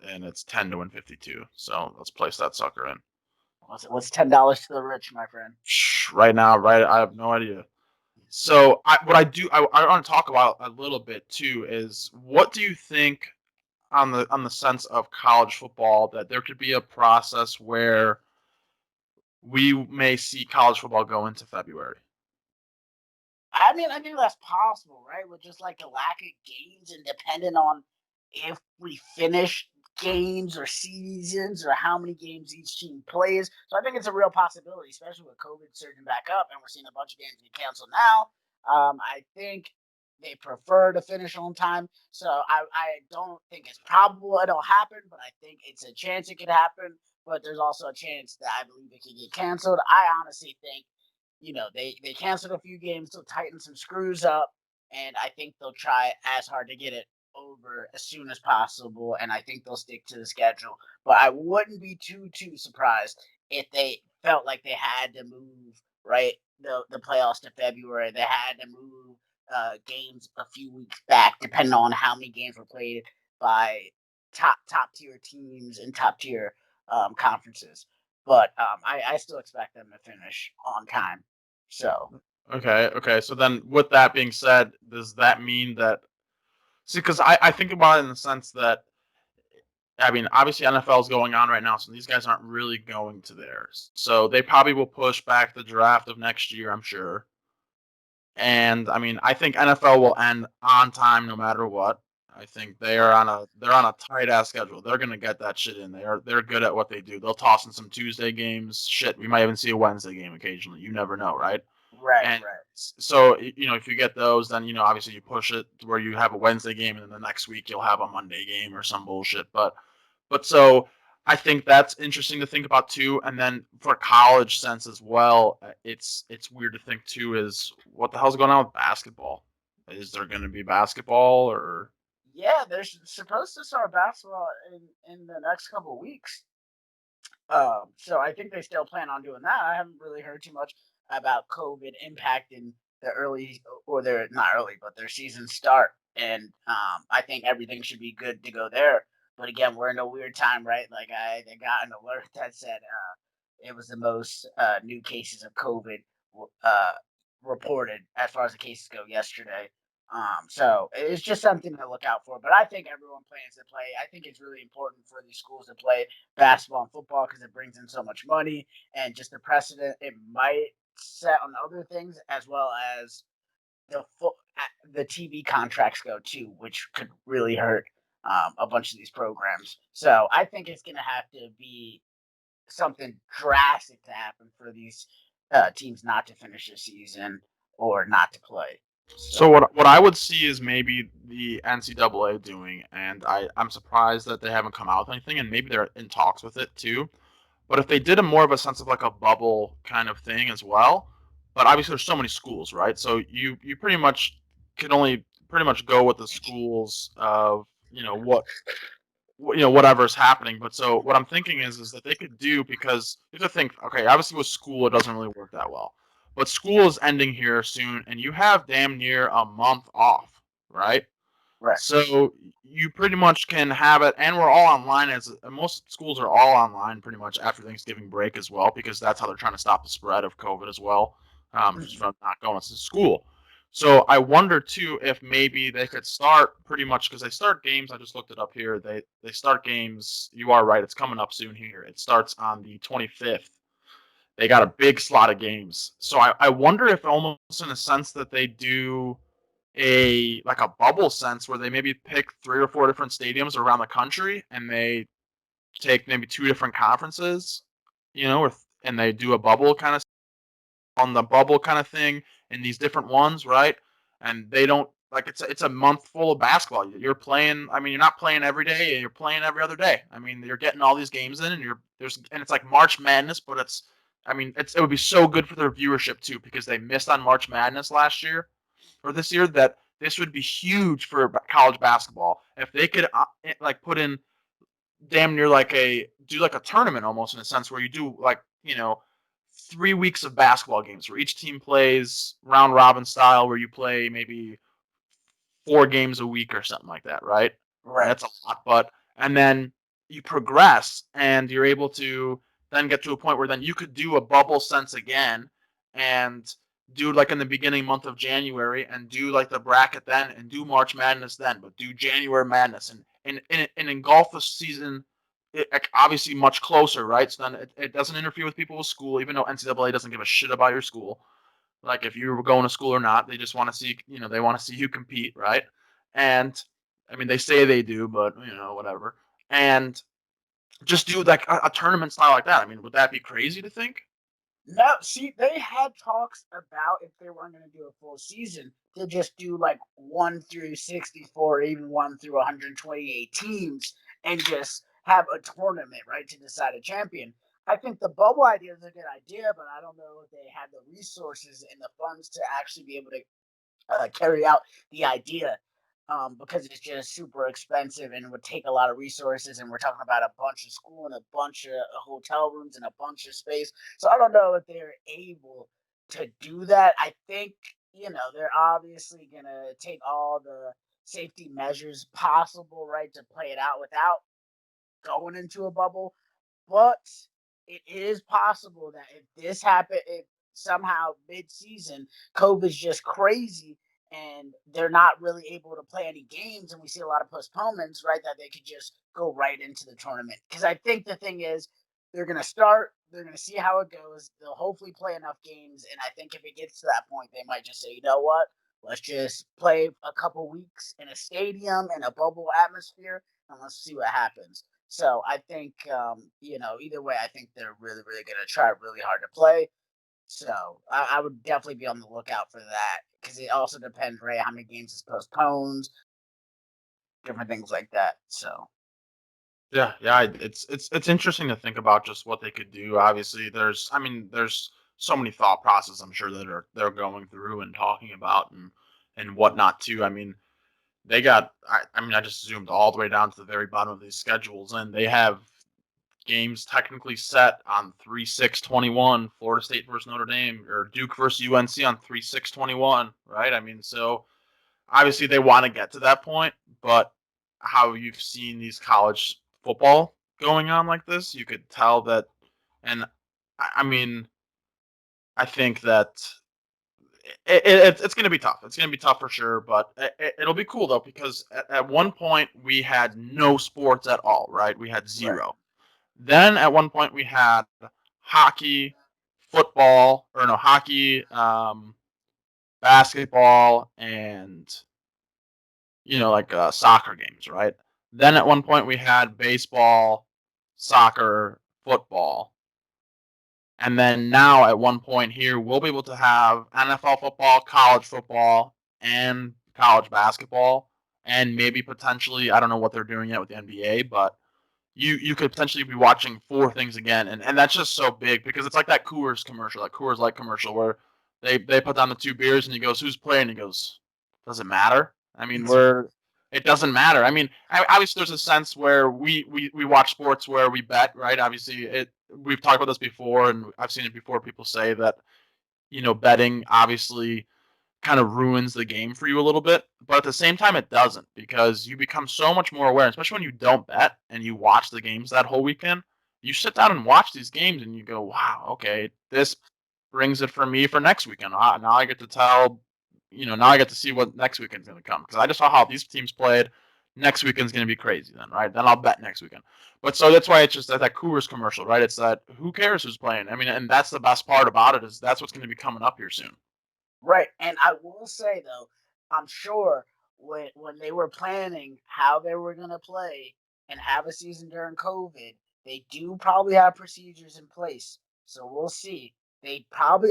and it's 10 to win 52. So let's place that sucker in. what's $10 to the rich, my friend? Right now, right? I have no idea. So I want to talk about a little bit too is what do you think on the sense of college football that there could be a process where we may see college football go into February? I mean, I think that's possible, right? With just like the lack of games and depending on if we finish games or seasons or how many games each team plays. So I think it's a real possibility, especially with COVID surging back up and we're seeing a bunch of games get canceled now. I think they prefer to finish on time. So I don't think it's probable it'll happen, but I think it's a chance it could happen. But there's also a chance that I believe it could get canceled. I honestly think they canceled a few games to tighten some screws up, and I think they'll try as hard to get it over as soon as possible, and I think they'll stick to the schedule. But I wouldn't be too surprised if they felt like they had to move right the playoffs to February. They had to move games a few weeks back, depending on how many games were played by top tier teams and top tier conferences. But I still expect them to finish on time. So Okay. So then, with that being said, does that mean that? See, because I think about it in the sense that I mean, obviously NFL is going on right now, so these guys aren't really going to theirs. So they probably will push back the draft of next year, I'm sure. And I mean, I think NFL will end on time no matter what. I think they're on a tight ass schedule. They're gonna get that shit in. They're good at what they do. They'll toss in some Tuesday games. Shit, we might even see a Wednesday game occasionally. You never know, right? right, And right. so if you get those, then obviously you push it to where you have a Wednesday game, and then the next week you'll have a Monday game or some bullshit. But so I think that's interesting to think about too. And then for college sense as well, it's weird to think too is what the hell's going on with basketball? Is there going to be basketball or? Yeah, they're supposed to start basketball in the next couple of weeks. So I think they still plan on doing that. I haven't really heard too much about COVID impacting the early or their not early, but their season start. And I think everything should be good to go there. But again, we're in a weird time, right? Like they got an alert that said it was the most new cases of COVID uh, reported as far as the cases go yesterday. So it's just something to look out for. But I think everyone plans to play. I think it's really important for these schools to play basketball and football because it brings in so much money and just the precedent it might set on other things as well as the TV contracts go too, which could really hurt a bunch of these programs. So I think it's going to have to be something drastic to happen for these teams not to finish the season or not to play. So So what I would see is maybe the NCAA doing, and I'm surprised that they haven't come out with anything, and maybe they're in talks with it too. But if they did a more of a sense of like a bubble kind of thing as well, but obviously there's so many schools, right? So you pretty much can only pretty much go with the schools of whatever's happening. But so what I'm thinking is that they could do because you have to think, okay, obviously with school it doesn't really work that well, but school is ending here soon, and you have damn near a month off, right? right, So you pretty much can have it, and we're all online. As most schools are all online pretty much after Thanksgiving break as well, because that's how they're trying to stop the spread of COVID as well, just mhm. from not going to school. So I wonder too if maybe they could start pretty much because they start games. I just looked it up here. They start games. You are right. It's coming up soon here. It starts on the 25th. They got a big slot of games. So I wonder if almost in a sense that they do a like a bubble sense where they maybe pick 3 or 4 different stadiums around the country and they take maybe 2 different conferences, and they do a bubble kind of on the bubble kind of thing in these different ones, right? And they don't like it's a month full of basketball. You're playing. I mean, you're not playing every day. You're playing every other day. I mean, you're getting all these games in, and it's like March Madness, but it's. I mean, it would be so good for their viewership too because they missed on March Madness last year or this year that this would be huge for college basketball if they could like put in damn near like a tournament almost in a sense where you do like 3 weeks of basketball games where each team plays round robin style where you play maybe 4 games a week or something like that, right? And Right. that's a lot, but and then you progress and you're able to then get to a point where then you could do a bubble sense again and do like in the beginning month of January and do like the bracket then and do March Madness then, but do January Madness and engulf the season obviously much closer, right? So then it doesn't interfere with people with school, even though NCAA doesn't give a shit about your school. Like if you were going to school or not, they just want to see, they want to see you compete, right? And I mean, they say they do, but whatever. And just do like a tournament style like that. I mean, would that be crazy to think? No, see, they had talks about if they weren't going to do a full season, to just do like 1 through 64, even 1 through 128 teams, and just have a tournament, right, to decide a champion. I think the bubble idea is a good idea, but I don't know if they have the resources and the funds to actually be able to carry out the idea, because it's just super expensive and it would take a lot of resources. And we're talking about a bunch of school and a bunch of hotel rooms and a bunch of space. So I don't know if they're able to do that. I think, they're obviously going to take all the safety measures possible, right, to play it out without going into a bubble. But it is possible that if this happened, if somehow mid-season COVID's just crazy and they're not really able to play any games, and we see a lot of postponements, right? That they could just go right into the tournament. Because I think the thing is, they're going to start. They're going to see how it goes. They'll hopefully play enough games, and I think if it gets to that point, they might just say, you know what? Let's just play a couple weeks in a stadium in a bubble atmosphere, and let's see what happens. So I think, either way, I think they're really, really going to try really hard to play. So I would definitely be on the lookout for that, because it also depends, right? How many games is postponed, different things like that. So Yeah, yeah, it's interesting to think about just what they could do. Obviously, there's so many thought processes I'm sure that they're going through and talking about and whatnot too. I mean, I just zoomed all the way down to the very bottom of these schedules, and they have games technically set on 3/6/21, Florida State versus Notre Dame, or Duke versus UNC on 3/6/21, right? I mean, so obviously they want to get to that point, but how you've seen these college football going on like this, you could tell that. And I mean, I think that it's going to be tough. It's going to be tough for sure, but it'll be cool though, because at one point we had no sports at all, right? We had right, zero. Then at one point we had hockey, football, or no, hockey, basketball, and like soccer games, right? Then at one point we had baseball, soccer, football, and then now at one point here we'll be able to have NFL football, college football, and college basketball, and maybe potentially I don't know what they're doing yet with the NBA, but you could potentially be watching four things again, and that's just so big because it's like that Coors commercial, that Coors Light commercial where they put down the two beers and he goes, "Who's playing?" He goes, "Does it matter?" I mean, it doesn't matter. I mean, obviously there's a sense where we watch sports where we bet, right? Obviously, we've talked about this before, and I've seen it before. People say that betting obviously kind of ruins the game for you a little bit. But at the same time, it doesn't, because you become so much more aware, especially when you don't bet and you watch the games that whole weekend. You sit down and watch these games and you go, wow, okay, this brings it for me for next weekend. Now I get to tell, now I get to see what next weekend's going to come, because I just saw how these teams played. Next weekend's going to be crazy then, right? Then I'll bet next weekend. But so that's why it's just that Coors commercial, right? It's that who cares who's playing? I mean, and that's the best part about it, is that's what's going to be coming up here soon. right. And I will say though, I'm sure when they were planning how they were going to play and have a season during COVID, they do probably have procedures in place. So we'll see. They probably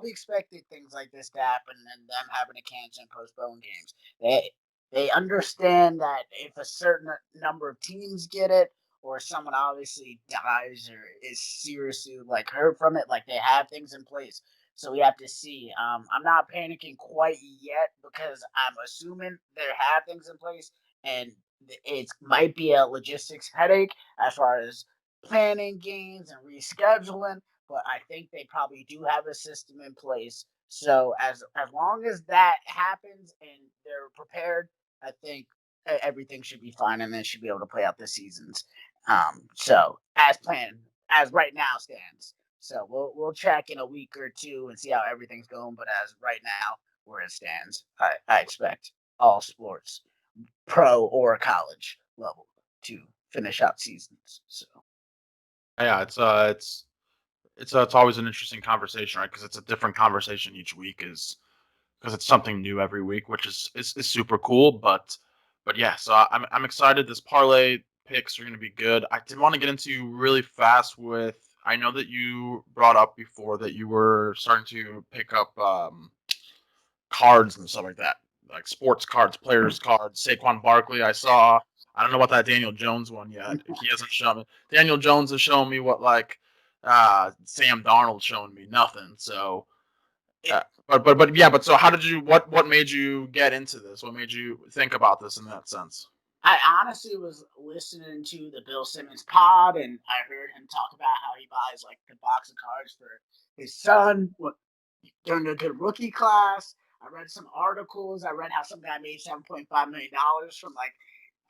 expected things like this to happen and them having to cancel and postpone games. They understand that if a certain number of teams get it, or someone obviously dies or is seriously like hurt from it, like they have things in place. So we have to see. I'm not panicking quite yet, because I'm assuming they have things in place, and it might be a logistics headache as far as planning games and rescheduling. But I think they probably do have a system in place. So as long as that happens and they're prepared, I think everything should be fine, and they should be able to play out the seasons. So as planned, as right now stands. So we'll check in a week or two and see how everything's going. But as right now, where it stands, I expect all sports, pro or college level, to finish out seasons. So Yeah, it's always an interesting conversation, right? Because it's a different conversation each week, is because it's something new every week, which is super cool. But yeah, so I'm excited. This parlay picks are going to be good. I did want to get into really fast with. I know that you brought up before that you were starting to pick up cards and stuff like that, like sports cards, players cards. Saquon Barkley, I saw. I don't know about that Daniel Jones one yet. He hasn't shown me. Daniel Jones has shown me what like Sam Darnold showing me nothing. So, it, but yeah. But so, how did you? What made you get into this? What made you think about this in that sense? I honestly was listening to the Bill Simmons pod, and I heard him talk about how he buys like the box of cards for his son during a good rookie class. I read some articles. I read how some guy made $7.5 million from like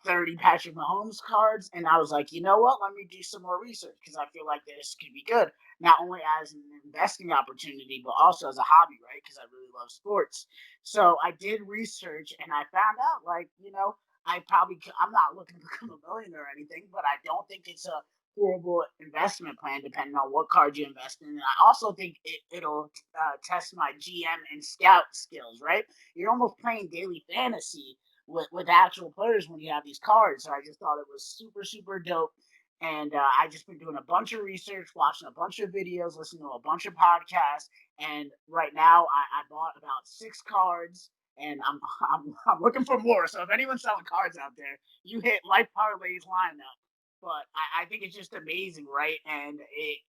30 Patrick Mahomes cards. And I was like, you know what? Let me do some more research because I feel like this could be good, not only as an investing opportunity, but also as a hobby, right? Because I really love sports. So I did research and I found out, like, I'm not looking to become a millionaire or anything, but I don't think it's a horrible investment plan depending on what card you invest in. And I also think it'll test my GM and scout skills, right? You're almost playing daily fantasy with actual players when you have these cards. So I just thought it was super, super dope. And I just been doing a bunch of research, watching a bunch of videos, listening to a bunch of podcasts. And right now, I bought about 6 cards, and I'm looking for more. So if anyone's selling cards out there, you hit Life Parlay's lineup. But I think it's just amazing, right? And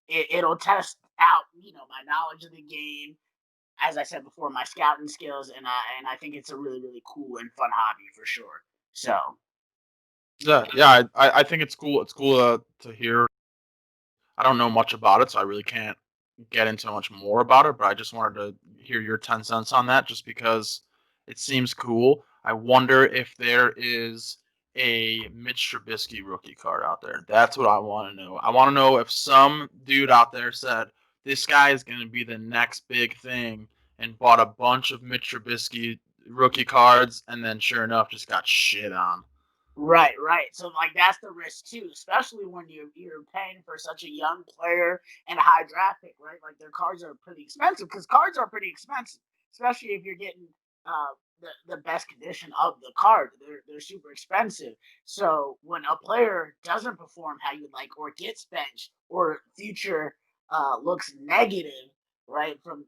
it'll test out, my knowledge of the game, as I said before, my scouting skills, and I think it's a really, really cool and fun hobby for sure. So Yeah. I think it's cool. It's cool to hear. I don't know much about it, so I really can't get into much more about it. But I just wanted to hear your 10 cents on that, just because it seems cool. I wonder if there is a Mitch Trubisky rookie card out there. That's what I want to know. I want to know if some dude out there said this guy is going to be the next big thing and bought a bunch of Mitch Trubisky rookie cards, and then sure enough, just got shit on. right, right. So like that's the risk too, especially when you're paying for such a young player and a high draft pick, right? Like their cards are pretty expensive because cards are pretty expensive, especially if you're getting the best condition of the card. They're super expensive. So when a player doesn't perform how you like, or gets benched, or future looks negative, right, from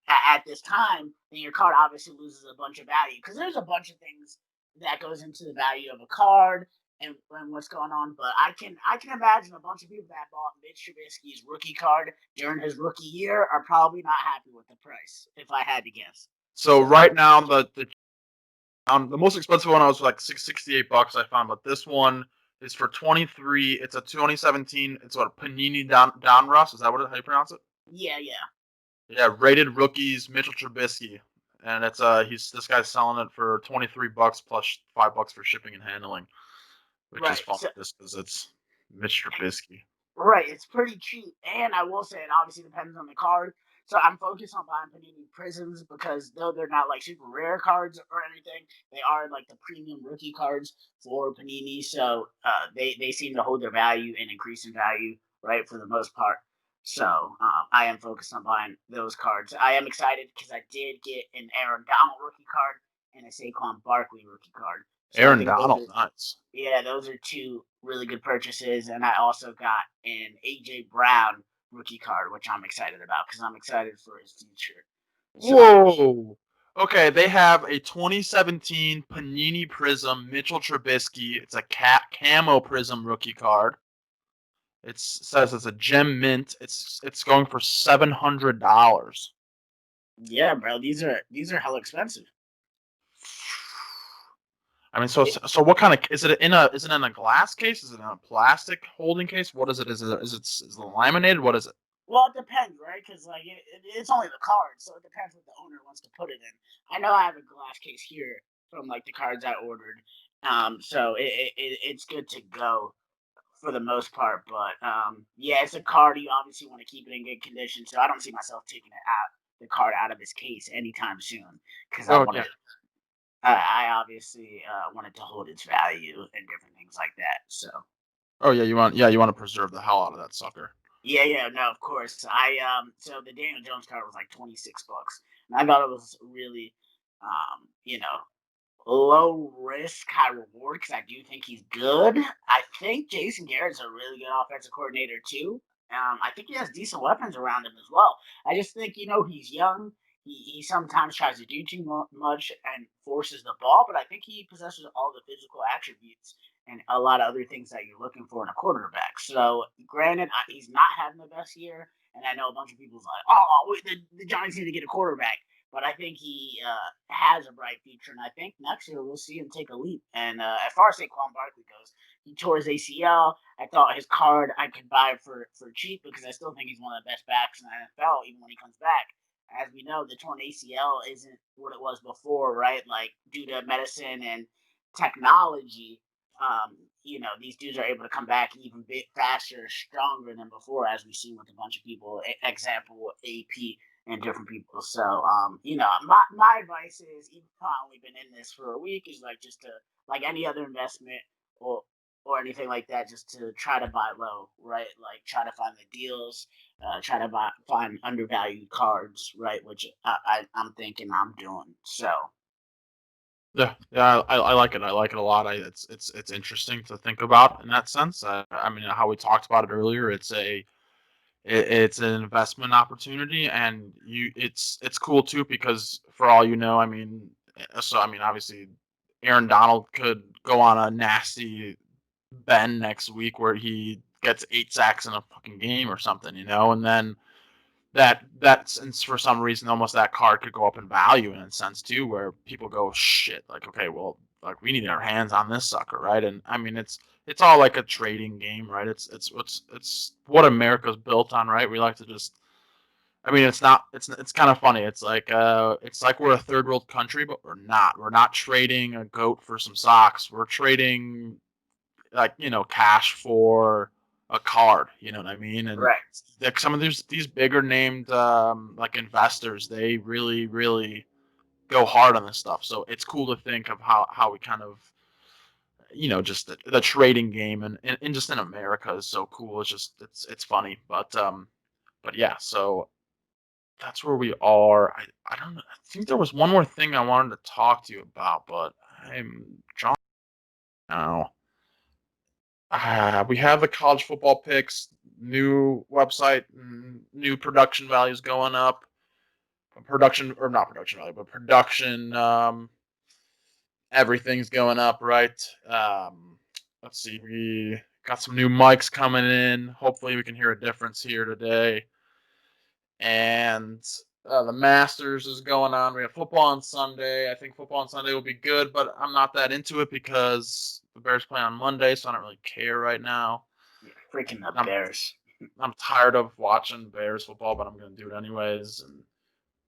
at this time, then your card obviously loses a bunch of value because there's a bunch of things that goes into the value of a card and what's going on. But I can imagine a bunch of people that bought Mitch Trubisky's rookie card during his rookie year are probably not happy with the price, if I had to guess. So right now, the most expensive one I was like $68 I found, but this one is for 23. It's a 2017. It's what, Panini Down Russ. Is that how you pronounce it? Yeah, yeah. Yeah, rated rookies Mitchell Trubisky, and it's this guy's selling it for $23 plus $5 for shipping and handling, which is Right. fun So just because it's Mitch Trubisky. right, it's pretty cheap, and I will say it obviously depends on the card. So I'm focused on buying Panini Prisms because though they're not like super rare cards or anything, they are like the premium rookie cards for Panini. So they seem to hold their value and increase in value, right, for the most part. So I am focused on buying those cards. I am excited because I did get an Aaron Donald rookie card and a Saquon Barkley rookie card. So I Aaron think those Donald, are nice. yeah, those are 2 really good purchases, and I also got an AJ Brown rookie card, which I'm excited about because I'm excited for his future. So Whoa. Okay, they have a 2017 Panini Prism Mitchell Trubisky. It's a camo Prism rookie card. It says it's a gem mint. It's going for $700. yeah, bro, these are hella expensive. I mean, so what kind of is it in a glass case? Is it in a plastic holding case? What is it? Is it laminated? What is it? Well, it depends, right? Because like it's only the card, so it depends what the owner wants to put it in. I know I have a glass case here from like the cards I ordered, so it's good to go for the most part. But yeah, it's a card you obviously want to keep it in good condition. So I don't see myself taking the card out of his case anytime soon because I Oh want yeah. to. I obviously wanted to hold its value and different things like that. So Oh yeah. You want to preserve the hell out of that sucker. yeah, no, of course. So the Daniel Jones card was like $26, and I thought it was really, you know, low risk, high reward because I do think he's good. I think Jason Garrett's a really good offensive coordinator too. I think he has decent weapons around him as well. I just think he's young. He sometimes tries to do too much and forces the ball, but I think he possesses all the physical attributes and a lot of other things that you're looking for in a quarterback. So, granted, he's not having the best year, and I know a bunch of people's like, "Oh, the Giants need to get a quarterback." But I think he has a bright future, and I think next year we'll see him take a leap. And as far as Saquon Barkley goes, he tore his ACL. I thought his card I could buy for cheap because I still think he's one of the best backs in the NFL, even when he comes back. As we know, the torn ACL isn't what it was before, right? Like due to medicine and technology, these dudes are able to come back even bit faster, stronger than before, as we've seen with a bunch of people. Example, AP and different people. So, my advice is, even if I've only been in this for a week, is like just to like any other investment or anything like that, just to try to buy low, right? Like try to find the deals, try to find undervalued cards, right? Which I'm thinking I'm doing. So Yeah, yeah, I like it. I like it a lot. It's interesting to think about in that sense. I mean, how we talked about it earlier. It's an investment opportunity, and it's cool too because for all you know, I mean, obviously, Aaron Donald could go on a nasty bend next week where he gets 8 sacks in a fucking game or something, and then that's for some reason almost that card could go up in value in a sense too, where people go shit like, okay, well, like we need our hands on this sucker, right? And I mean it's all like a trading game, right? It's what America's built on, right? We like to just, I mean, it's kind of funny. It's like we're a third world country, but we're not trading a goat for some socks. We're trading like cash for a card, you know what I mean? And right. like some of these bigger named like investors, they really go hard on this stuff. So it's cool to think of how we kind of just the trading game and just in America is so cool. It's funny, but yeah. So that's where we are. I don't know. I think there was one more thing I wanted to talk to you about, but I'm drawing now. We have the college football picks, new website, new production values going up. Production, or not production value, but production. Everything's going up, right? Let's see. We got some new mics coming in. Hopefully, we can hear a difference here today. And the Masters is going on. We have football on Sunday. I think football on Sunday will be good, but I'm not that into it because the Bears play on Monday, so I don't really care right now. Yeah, freaking the I'm Bears. I'm tired of watching Bears football, but I'm going to do it anyways. And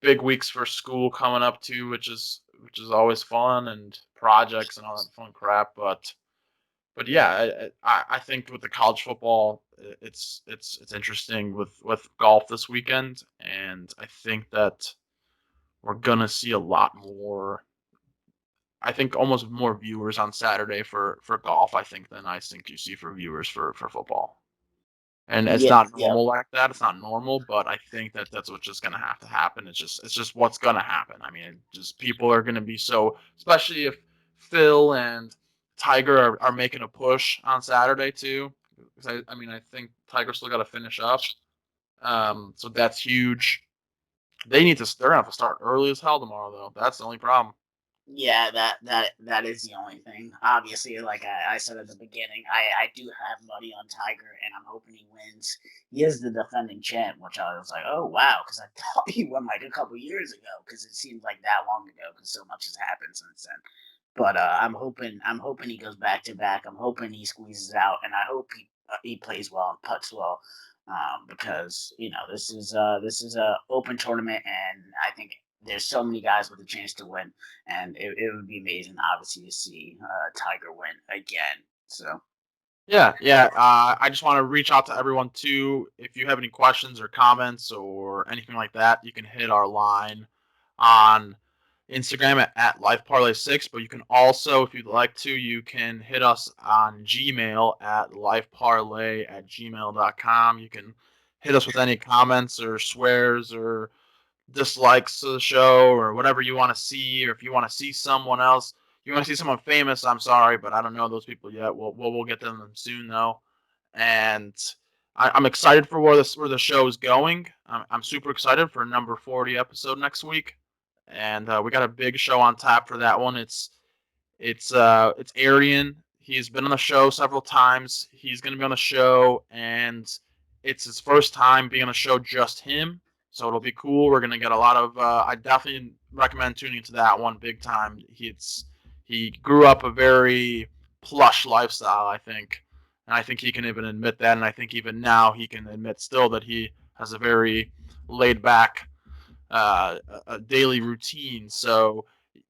big weeks for school coming up too, which is always fun, and projects and all that fun crap. But yeah, I think with the college football, it's interesting with golf this weekend, and I think that we're gonna see a lot more. I think almost more viewers on Saturday for golf, I think, than I think you see for viewers for football. And it's Yeah, not yeah, normal like that. It's not normal, but I think that that's what's just gonna have to happen. It's just what's gonna happen. I mean, just people are gonna be so, especially if Phil and Tiger are making a push on Saturday too. 'Cause I mean, I think Tiger still got to finish up. So that's huge. They're gonna have to start early as hell tomorrow, though. That's the only problem. yeah. That is the only thing. Obviously, like I said at the beginning, I do have money on Tiger, and I'm hoping he wins. He is the defending champ, which I was like, oh wow, because I thought he won like a couple years ago, because it seems like that long ago, because so much has happened since then. But I'm hoping he goes back to back. I'm hoping he squeezes out, and I hope he plays well and puts well, because this is a open tournament, and I think there's so many guys with a chance to win, and it would be amazing, obviously, to see Tiger win again. So Yeah. I just want to reach out to everyone too. If you have any questions or comments or anything like that, you can hit our line on Instagram at Life Parlay 6. But you can also, if you'd like to, you can hit us on Gmail at lifeparlay@gmail.com. You can hit us with any comments or swears or dislikes to the show or whatever you want to see, or if you want to see someone else, you want to see someone famous. I'm sorry, but I don't know those people yet. We'll get to them soon though, and I'm excited for where the show is going. I'm super excited for number 40 episode next week, and we got a big show on tap for that one. It's Arian. He's been on the show several times. He's going to be on the show, and it's his first time being on a show just him. So it'll be cool. We're going to get a lot of. I definitely recommend tuning into that one big time. He grew up a very plush lifestyle, I think, and I think he can even admit that. And I think even now he can admit still that he has a very laid back a daily routine. So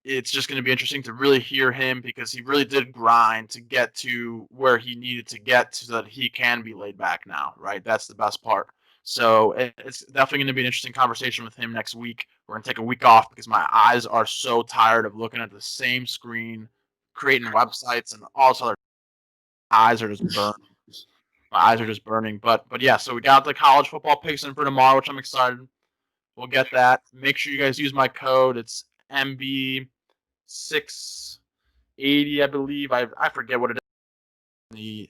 it's just going to be interesting to really hear him, because he really did grind to get to where he needed to get so that he can be laid back now, right? That's the best part. So it's definitely going to be an interesting conversation with him next week. We're going to take a week off because my eyes are so tired of looking at the same screen, creating websites and all this other. Eyes are just burning. My eyes are just burning. But yeah, so we got the college football picks in for tomorrow, which I'm excited. We'll get that. Make sure you guys use my code. It's MB680, I believe. I forget what it is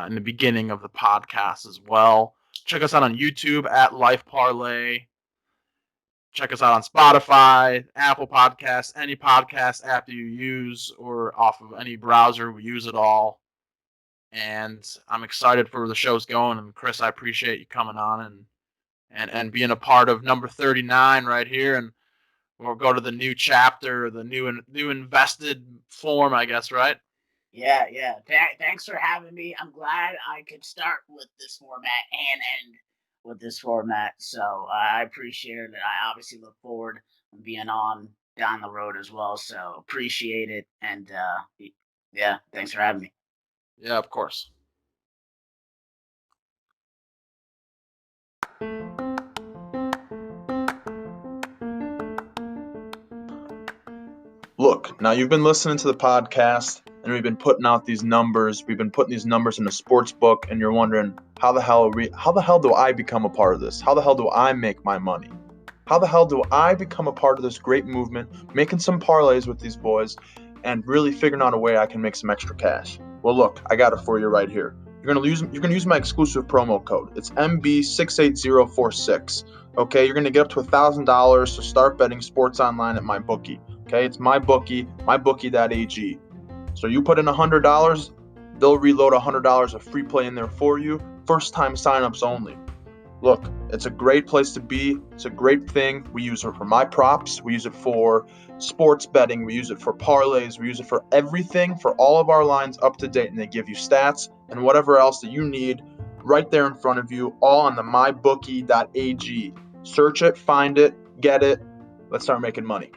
in the beginning of the podcast as well. Check us out on YouTube at Life Parlay. Check us out on Spotify, Apple Podcasts, any podcast app that you use, or off of any browser. We use it all. And I'm excited for where the show's going. And Chris, I appreciate you coming on and being a part of number 39 right here. And we'll go to the new chapter, the new invested form, I guess, right? Yeah. Thanks for having me. I'm glad I could start with this format and end with this format. So I appreciate it. I obviously look forward to being on down the road as well. So appreciate it. And yeah, thanks for having me. Yeah, of course. Look, now you've been listening to the podcast, and we've been putting out these numbers. We've been putting these numbers in a sports book, and you're wondering, how the hell do I become a part of this? How the hell do I make my money? How the hell do I become a part of this great movement, making some parlays with these boys, and really figuring out a way I can make some extra cash? Well, look, I got it for you right here. You're gonna use my exclusive promo code. It's MB68046. Okay, you're gonna get up to $1,000 to start betting sports online at my bookie. Okay, it's my bookie, mybookie.ag. So you put in $100, they'll reload $100 of free play in there for you. First time signups only. Look, it's a great place to be. It's a great thing. We use it for my props. We use it for sports betting. We use it for parlays. We use it for everything, for all of our lines up to date. And they give you stats and whatever else that you need right there in front of you, all on the mybookie.ag. Search it, find it, get it. Let's start making money.